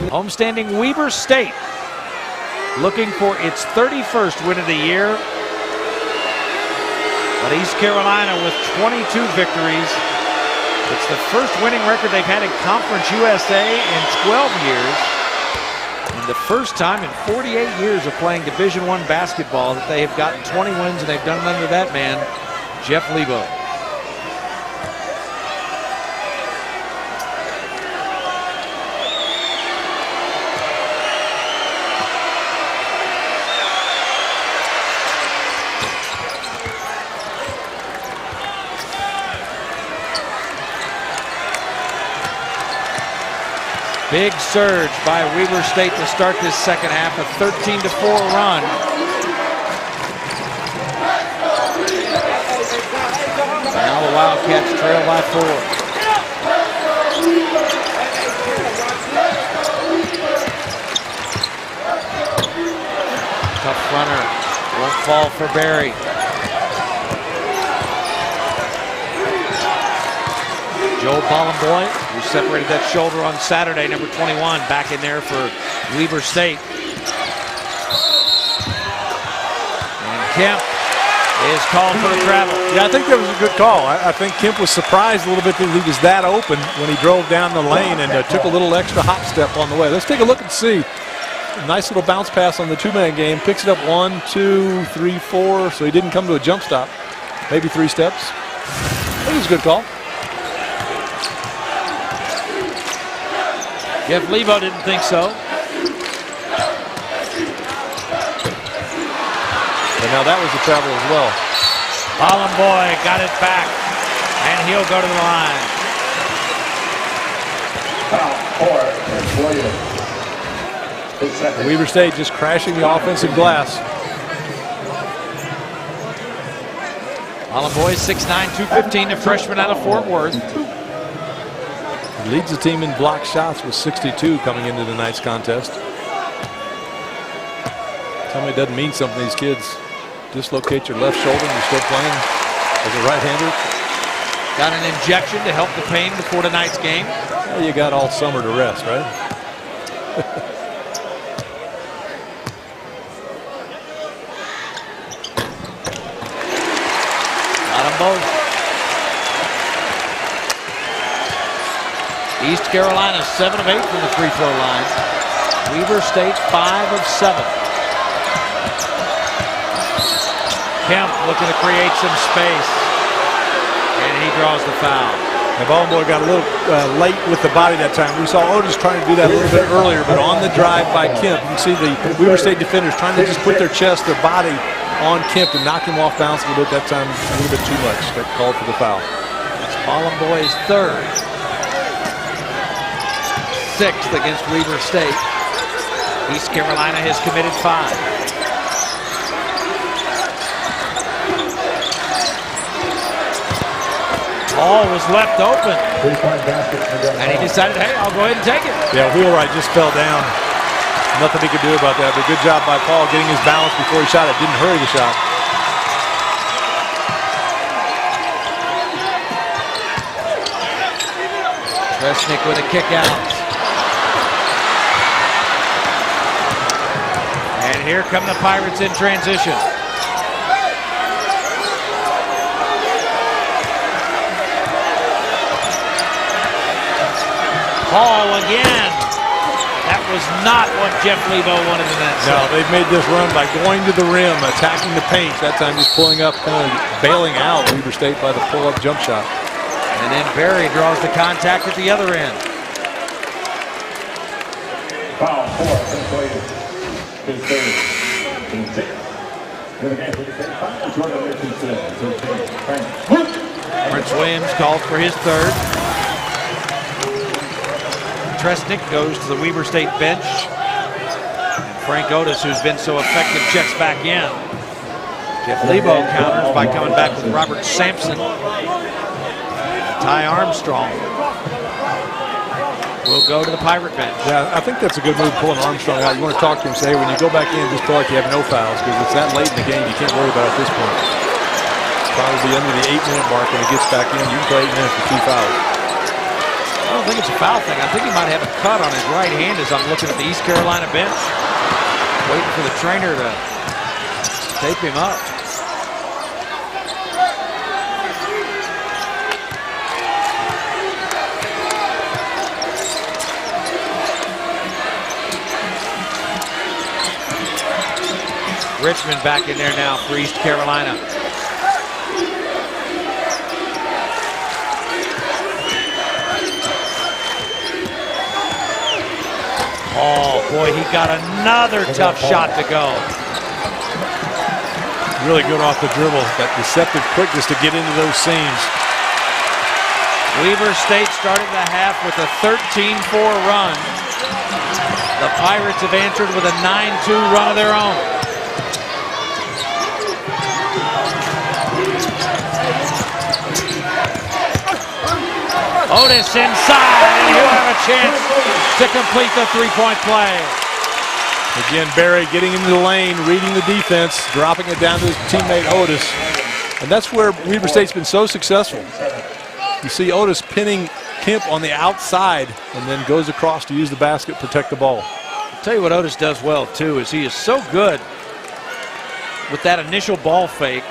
Homestanding Weber State looking for its 31st win of the year. But East Carolina with 22 victories. It's the first winning record they've had in Conference USA in 12 years. And the first time in 48 years of playing Division I basketball that they have gotten 20 wins, and they've done it under that man, Jeff Lebo. Big surge by Weber State to start this second half, a 13-4 run. Now the Wildcats trail by 4. Tough runner, won't fall for Barry. Joe Bollenboy, who separated that shoulder on Saturday, number 21, back in there for Weber State. And Kemp is called for the travel. Yeah, I think that was a good call. I think Kemp was surprised a little bit that he was that open when he drove down the lane and took a little extra hop step on the way. Let's take a look and see. Nice little bounce pass on the two-man game. Picks it up 1, 2, 3, 4. So he didn't come to a jump stop. Maybe 3 steps. I think it was a good call. Jeff Lebo didn't think so. But now that was a travel as well. Bollenboy got it back, and he'll go to the line. Weber State just crashing the offensive glass. Bollenboy, 6'9", 215, a freshman out of Fort Worth. Leads the team in block shots with 62 coming into tonight's contest. Tell me it doesn't mean something to these kids. Dislocate your left shoulder and you're still playing as a right-hander. Got an injection to help the pain before tonight's game. Well, you got all summer to rest, right? both. East Carolina 7 of 8 from the free throw line. Weber State 5 of 7. Kemp looking to create some space, and he draws the foul. The Ballenboy got a little late with the body that time. We saw Otis trying to do that a little bit earlier, but on the drive by Kemp, you can see the Weber State defenders trying to just put their chest, their body on Kemp and knock him off balance a little bit. That time, a little bit too much. Got called for the foul. That's Ballenboy's third. 6th against Weber State. East Carolina has committed 5. Ball was left open, and he decided, hey, I'll go ahead and take it. Yeah, Wheelwright just fell down. Nothing he could do about that, but good job by Paul getting his balance before he shot it. Didn't hurry the shot. Tresnick with a kick out. And here come the Pirates in transition. Paul again. That was not what Jeff Lebo wanted in that set. No, they've made this run by going to the rim, attacking the paint. That time just pulling up, kind of bailing out Weber State by the pull-up jump shot. And then Berry draws the contact at the other end. Foul 4, his third. Prince Williams called for his third. Tresnick goes to the Weber State bench. And Frank Otis, who's been so effective, checks back in. Jeff Lebo counters by coming back with Robert Sampson. Ty Armstrong will go to the Pirate bench. Yeah, I think that's a good move, pulling Armstrong out. You want to talk to him, say, when you go back in, just feel like you have no fouls, because it's that late in the game, you can't worry about it at this point. Probably under the 8-minute mark when he gets back in. You can play 8 minutes with 2 fouls. I don't think it's a foul thing. I think he might have a cut on his right hand as I'm looking at the East Carolina bench. Waiting for the trainer to tape him up. Richmond back in there now for East Carolina. Oh, boy, he got another tough shot to go. Really good off the dribble. That deceptive quickness to get into those seams. Weber State started the half with a 13-4 run. The Pirates have answered with a 9-2 run of their own. Otis inside, and he'll have a chance to complete the three-point play. Again, Berry getting into the lane, reading the defense, dropping it down to his teammate Otis. And that's where Weber State's been so successful. You see Otis pinning Kemp on the outside and then goes across to use the basket, protect the ball. I'll tell you what Otis does well, too, is he is so good with that initial ball fake,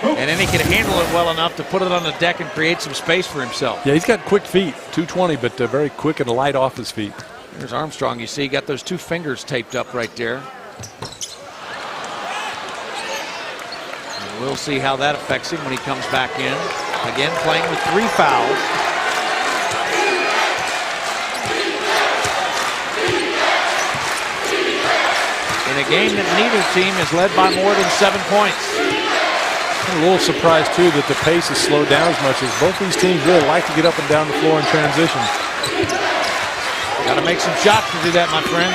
and then he can handle it well enough to put it on the deck and create some space for himself. Yeah, he's got quick feet, 220, but very quick and light off his feet. There's Armstrong. You see, he got those 2 fingers taped up right there. And we'll see how that affects him when he comes back in. Again, playing with 3 fouls. In a game that neither team has led by more than 7 points. I'm a little surprised, too, that the pace has slowed down as much, as both these teams really like to get up and down the floor in transition. Got to make some shots to do that, my friend.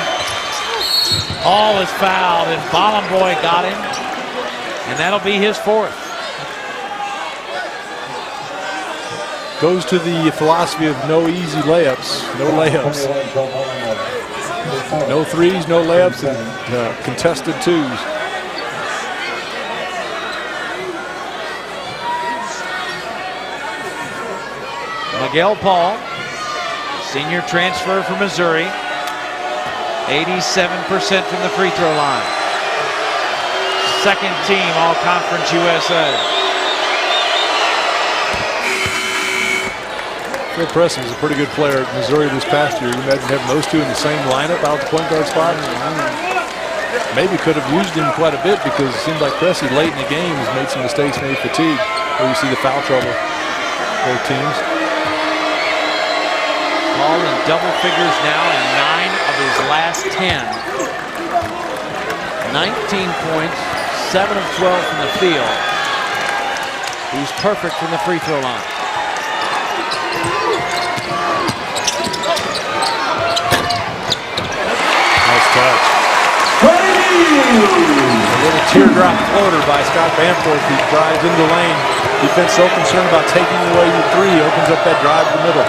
Hall is fouled, and Ballenboy got him, and that'll be his 4th. Goes to the philosophy of no easy layups, no layups. No threes, no layups, and contested 2s. Miguel Paul, senior transfer from Missouri, 87% from the free throw line. 2nd team All-Conference USA. Phil Preston is a pretty good player at Missouri this past year. You imagine having those two in the same lineup out at the point guard spot? Maybe could have used him quite a bit because it seemed like Preston late in the game has made some mistakes, maybe fatigue, where you see the foul trouble for both teams. Paul in double figures now in 9 of his last 10. 19 points, 7 of 12 from the field. He's perfect from the free throw line. Nice touch. A little teardrop floater by Scott Bamforth. He drives into the lane. Defense so concerned about taking away your three, opens up that drive to the middle.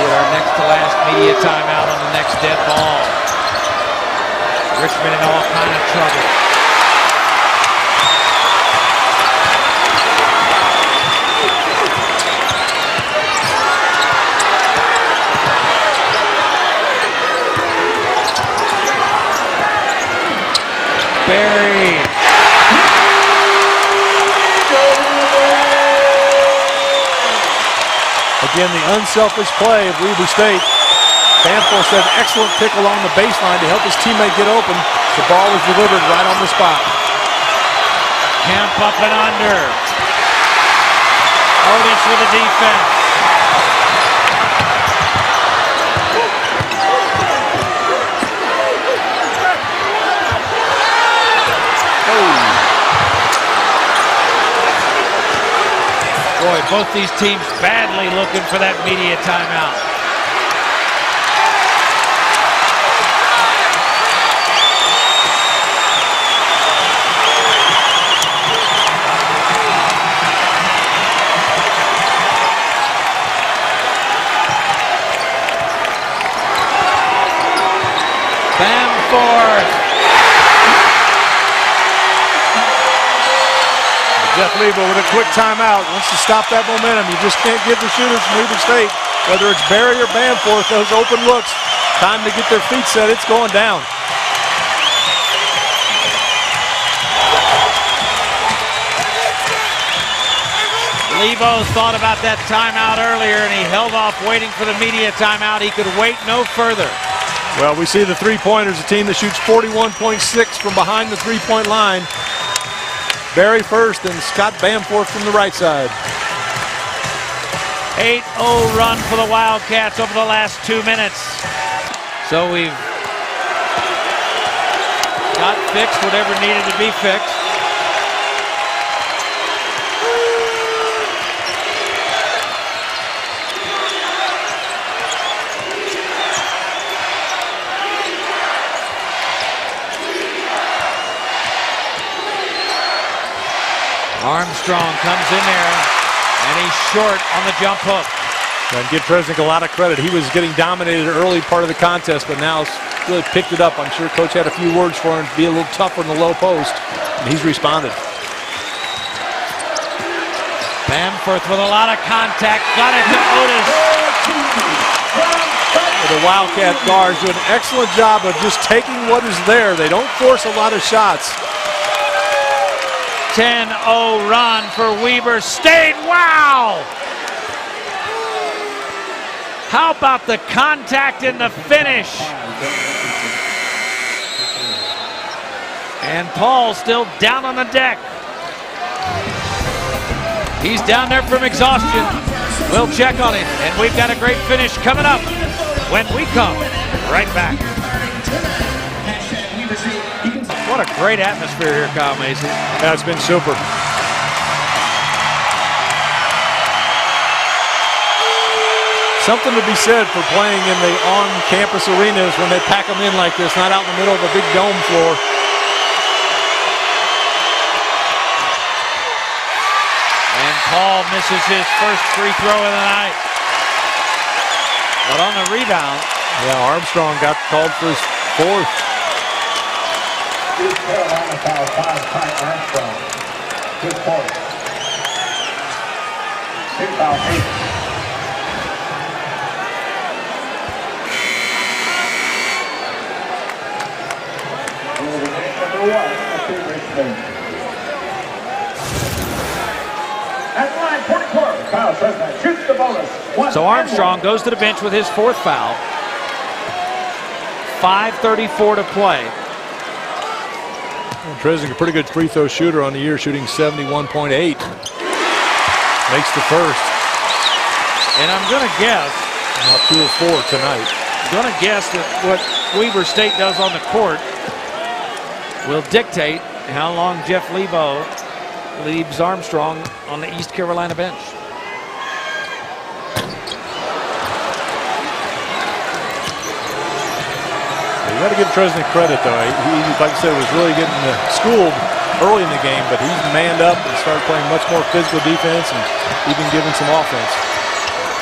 Our next to last media timeout on the next dead ball. Richmond in all kind of trouble. Barry. Again, the unselfish play of Weber State. Bamforth said an excellent pick along the baseline to help his teammate get open. The ball was delivered right on the spot. Kemp up and under. Otis with the defense. Boy, both these teams badly looking for that media timeout. Bamforth. Jeff Lebo with a quick timeout. Wants to stop that momentum. You just can't give the shooters from Weber State, whether it's Barry or Bamforth, those open looks. Time to get their feet set. It's going down. Lebo thought about that timeout earlier, and he held off waiting for the media timeout. He could wait no further. Well, we see the three-pointers, a team that shoots 41.6 from behind the three-point line. Barry first and Scott Bamforth from the right side. 8-0 run for the Wildcats over the last 2 minutes. So we've got fixed whatever needed to be fixed. Armstrong comes in there, and he's short on the jump hook. And give Tresnick a lot of credit. He was getting dominated early part of the contest, but now really picked it up. I'm sure Coach had a few words for him to be a little tougher in the low post, and he's responded. Bamforth with a lot of contact, got it to Otis. The Wildcat guards do an excellent job of just taking what is there. They don't force a lot of shots. 10-0 run for Weber State. Wow! How about the contact in the finish? And Paul still down on the deck. He's down there from exhaustion. We'll check on him, and we've got a great finish coming up when we come right back. What a great atmosphere here, Kyle Mason. Yeah, it's been super. Something to be said for playing in the on-campus arenas when they pack them in like this, not out in the middle of a big dome floor. And Paul misses his first free throw of the night. But on the rebound, yeah, Armstrong got called for his fourth. East Carolina foul 5, Ty Armstrong. His fourth. Team foul 8. Number 1, Richmond. the bonus. So Armstrong goes to the bench with his 4th foul. 5:34 to play. Tresnick, a pretty good free throw shooter on the year, shooting 71.8. Makes the first. And I'm going to guess. Now 2 of 4 tonight. Going to guess that what Weber State does on the court will dictate how long Jeff Lebo leaves Armstrong on the East Carolina bench. You got to give Tresnick credit, though. He, like I said, was really getting schooled early in the game, but he's manned up and started playing much more physical defense and even giving some offense.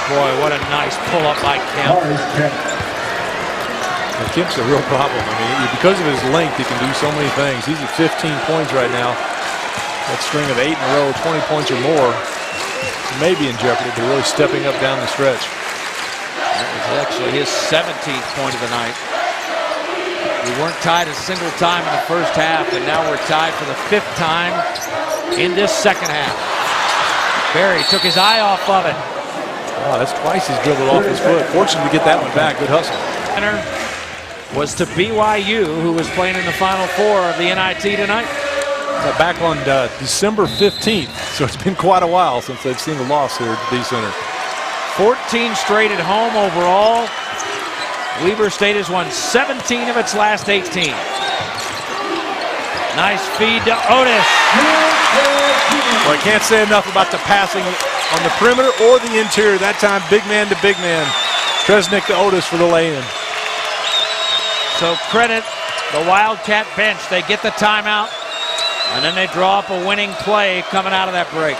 Boy, what a nice pull-up by Kemp. And Kemp's a real problem. I mean, because of his length, he can do so many things. He's at 15 points right now. That string of 8 in a row, 20 points or more, may be in jeopardy, but really stepping up down the stretch. That was actually his 17th point of the night. We weren't tied a single time in the first half, and now we're tied for the 5th time in this second half. Barry took his eye off of it. Wow, that's twice he's dribbled off his foot. Fortunate to get that one back. Good hustle. Winner was to BYU, who was playing in the Final Four of the NIT tonight. Back on December 15th, so it's been quite a while since they've seen a loss here at the D-Center. 14 straight at home overall. Weber State has won 17 of its last 18. Nice feed to Otis. Well, I can't say enough about the passing on the perimeter or the interior. That time, big man to big man. Tresnick to Otis for the lay-in. So credit the Wildcat bench. They get the timeout, and then they draw up a winning play coming out of that break.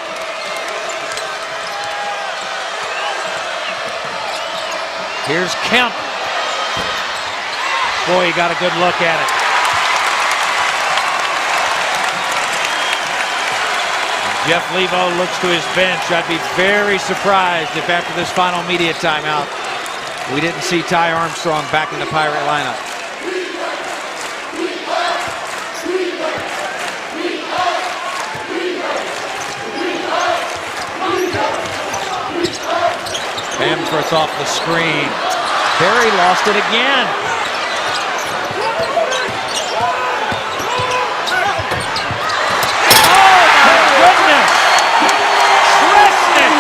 Here's Kemp. Boy, he got a good look at it. Jeff Lebo looks to his bench. I'd be very surprised if after this final media timeout, we didn't see Ty Armstrong back in the Pirate lineup. Bamforth off the screen. Barry lost it again. Oh my goodness! Tresnick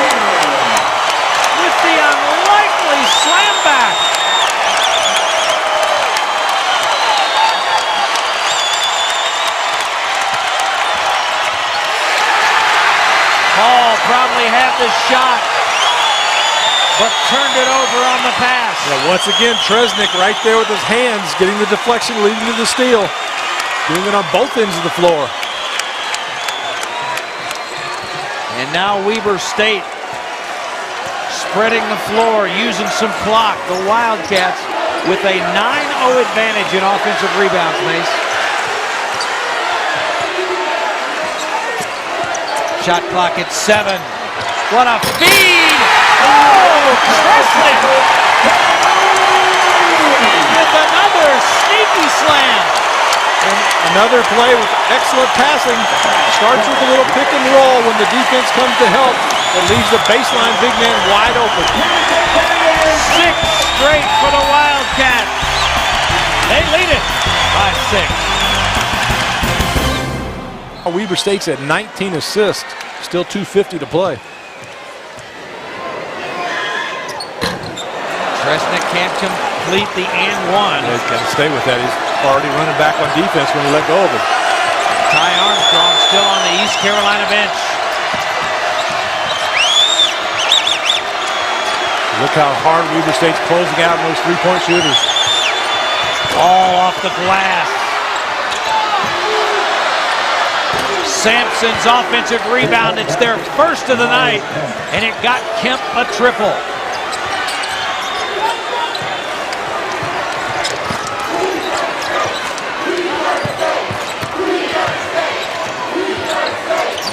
with the unlikely slam back. Paul probably had the shot, but turned it over on the pass. Yeah, once again, Tresnick right there with his hands, getting the deflection, leading to the steal. Doing it on both ends of the floor. And now Weber State spreading the floor, using some clock. The Wildcats with a 9-0 advantage in offensive rebounds, Mace. Shot clock at 7. What a feed! Oh, Tresnick with another sneaky slam. And another play with excellent passing. Starts with a little pick and roll when the defense comes to help. It leaves the baseline big man wide open. 6 straight for the Wildcats. They lead it by 6. Weber State's at 19 assists. Still 2:50 to play. Tresnick can't complete the and one. He's got to stay with that. He's already running back on defense when he let go of it. Ty Armstrong still on the East Carolina bench. Look how hard Weber State's closing out on those three-point shooters. All off the glass. Sampson's offensive rebound. It's their first of the night, and it got Kemp a triple.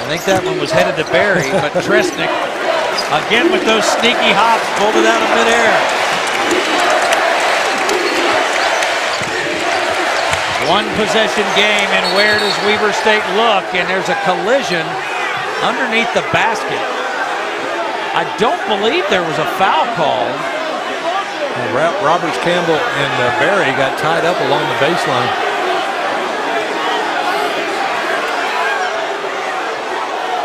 I think that one was headed to Barry, but Tresnick, again with those sneaky hops, pulled it out of midair. One possession game, and where does Weber State look? And there's a collision underneath the basket. I don't believe there was a foul called. Roberts, Campbell, and Barry got tied up along the baseline.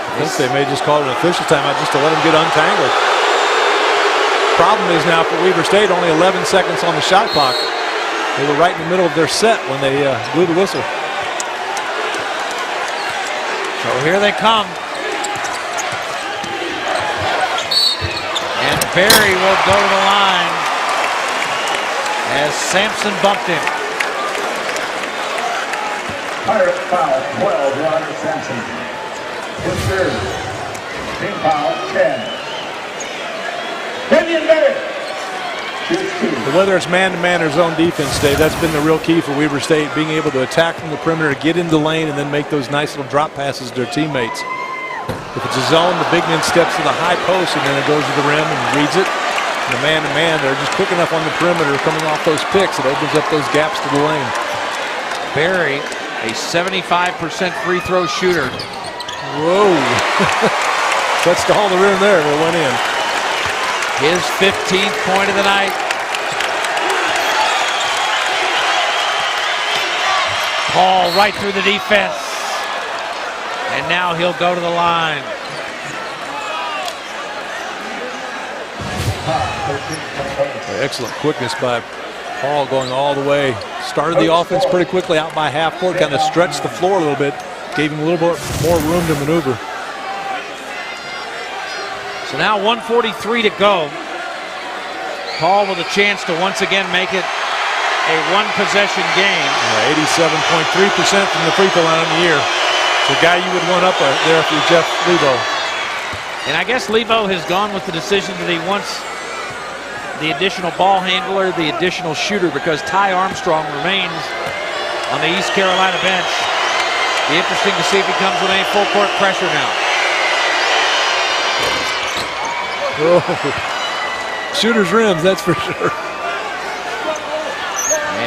I think they may just call it an official timeout just to let them get untangled. Problem is now for Weber State, only 11 seconds on the shot clock. They were right in the middle of their set when they blew the whistle. So here they come. And Barry will go to the line as Sampson bumped him. Pirate foul, 12, Roger Sampson. His third. Team foul, 10. Kenyon Barry. Whether it's man-to-man or zone defense, Dave, that's been the real key for Weber State, being able to attack from the perimeter, get into the lane, and then make those nice little drop passes to their teammates. If it's a zone, the big man steps to the high post, and then it goes to the rim and reads it. And the man-to-man, they're just quick enough on the perimeter coming off those picks. It opens up those gaps to the lane. Barry, a 75% free throw shooter. Whoa. Touched all the rim there, and it went in. His 15th point of the night. Paul right through the defense. And now he'll go to the line. Excellent quickness by Paul going all the way. Started the offense pretty quickly out by half court, kind of stretched the floor a little bit, gave him a little bit more room to maneuver. So now 1:43 to go. Paul with a chance to once again make it a one-possession game. 87.3% from the free throw line on the year. It's a guy you would want up there if you're Jeff Lebo. And I guess Lebo has gone with the decision that he wants the additional ball handler, the additional shooter, because Ty Armstrong remains on the East Carolina bench. Be interesting to see if he comes with any full court pressure now. Oh, shooter's rims, that's for sure.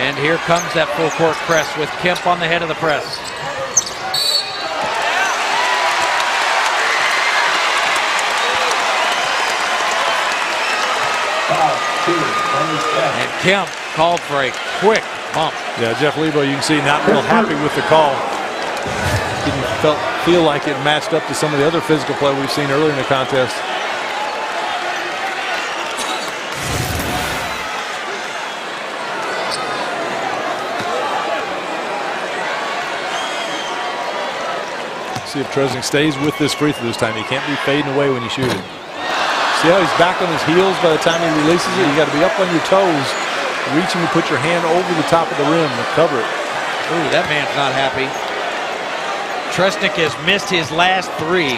And here comes that full court press with Kemp on the head of the press. And Kemp called for a quick bump. Yeah, Jeff Lebo, you can see not real happy with the call. Didn't feel like it matched up to some of the other physical play we've seen earlier in the contest. See if Tresnick stays with this free throw this time. He can't be fading away when you shoot it. See how he's back on his heels by the time he releases it? You got to be up on your toes, reaching to put your hand over the top of the rim to cover it. Ooh, that man's not happy. Tresnick has missed his last three.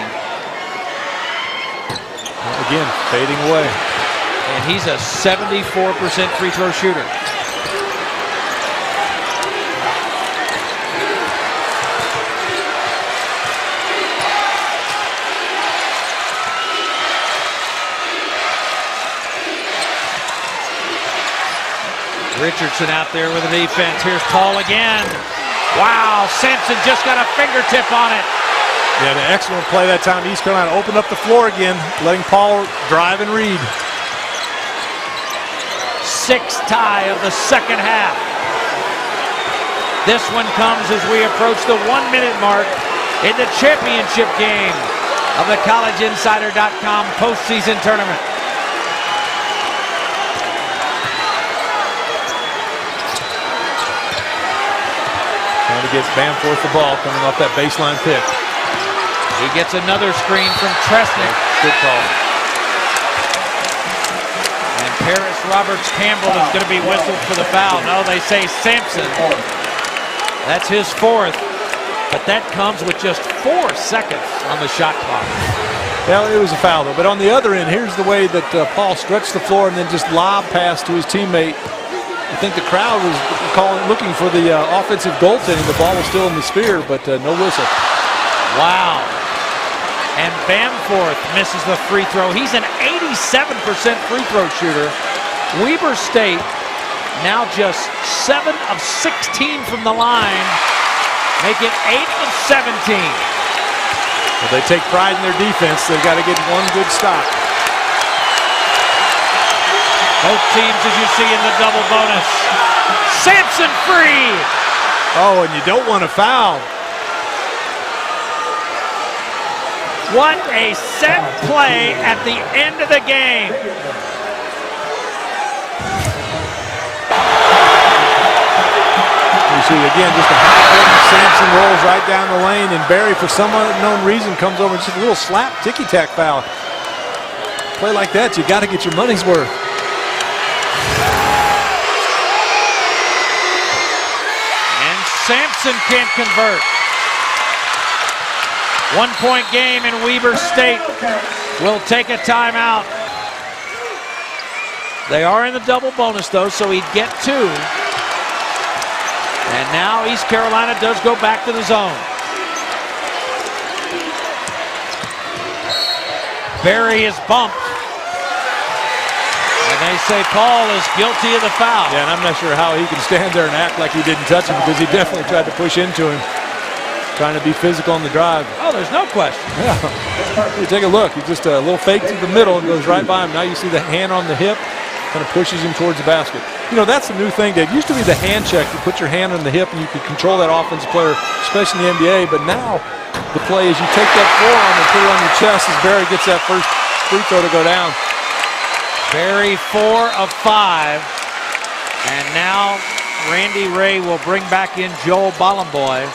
Again, fading away. And he's a 74% free throw shooter. Richardson out there with the defense. Here's Paul again. Wow, Sampson just got a fingertip on it. Yeah, an excellent play that time. East Carolina opened up the floor again, letting Paul drive and read. Sixth tie of the second half. This one comes as we approach the 1 minute mark in the championship game of the CollegeInsider.com postseason tournament. Trying to get Bamforth the ball coming off that baseline pick. He gets another screen from Tresnick. Good call. And Paris Roberts-Campbell is going to be whistled for the foul. No, they say Sampson. That's his fourth. But that comes with just 4 seconds on the shot clock. Well, it was a foul, though. But on the other end, here's the way that Paul stretched the floor and then just lob pass to his teammate. I think the crowd was looking for the offensive goaltending. The ball was still in the sphere, but no whistle. Wow. And Bamforth misses the free throw. He's an 87% free throw shooter. Weber State now just 7 of 16 from the line, make it 8 of 17. Well, they take pride in their defense. They've got to get one good stop. Both teams, as you see in the double bonus. Sampson free. Oh, and you don't want to foul. What a set play at the end of the game. You see, again, just a high hitting Sampson rolls right down the lane, and Barry, for some unknown reason, comes over and just a little slap ticky-tack foul. Play like that, you got to get your money's worth. And Sampson can't convert. 1-point game, and Weber State will take a timeout. They are in the double bonus, though, so he'd get 2. And now East Carolina does go back to the zone. Barry is bumped. And they say Paul is guilty of the foul. Yeah, and I'm not sure how he can stand there and act like he didn't touch him, because he definitely tried to push into him, trying to be physical on the drive. Oh, there's no question. Yeah. You take a look. He just a little fake to the middle and goes right by him. Now you see the hand on the hip, kind of pushes him towards the basket. You know, that's the new thing, Dave. It used to be the hand check. You put your hand on the hip and you could control that offensive player, especially in the NBA. But now the play is you take that forearm and put it on your chest as Barry gets that first free throw to go down. Barry 4 of 5. And now Randy Ray will bring back in Joel Bollenboy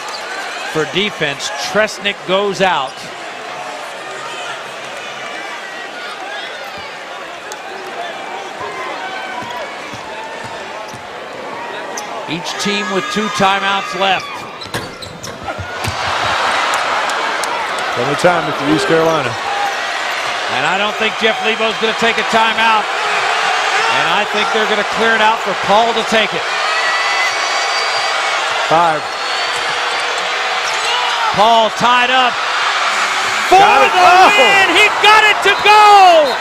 for defense. Tresnick goes out. Each team with 2 timeouts left. Plenty of time for East Carolina. And I don't think Jeff Lebo's going to take a timeout. And I think they're going to clear it out for Paul to take it. 5. Paul tied up for Got it. the Oh. win. He got it to go.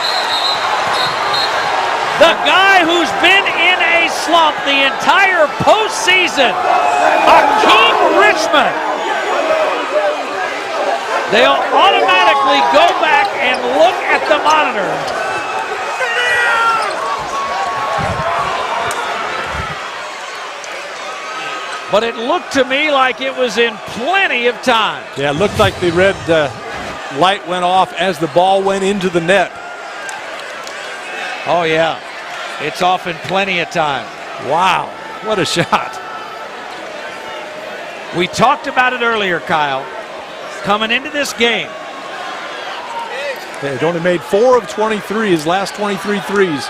The guy who's been in a slump the entire postseason, Akeem Richmond. They'll automatically go back and look at the monitor. But it looked to me like it was in plenty of time. Yeah, it looked like the red light went off as the ball went into the net. Oh, yeah. It's off in plenty of time. Wow, what a shot. We talked about it earlier, Kyle. Coming into this game. They'd only made 4 of 23, his last 23 threes.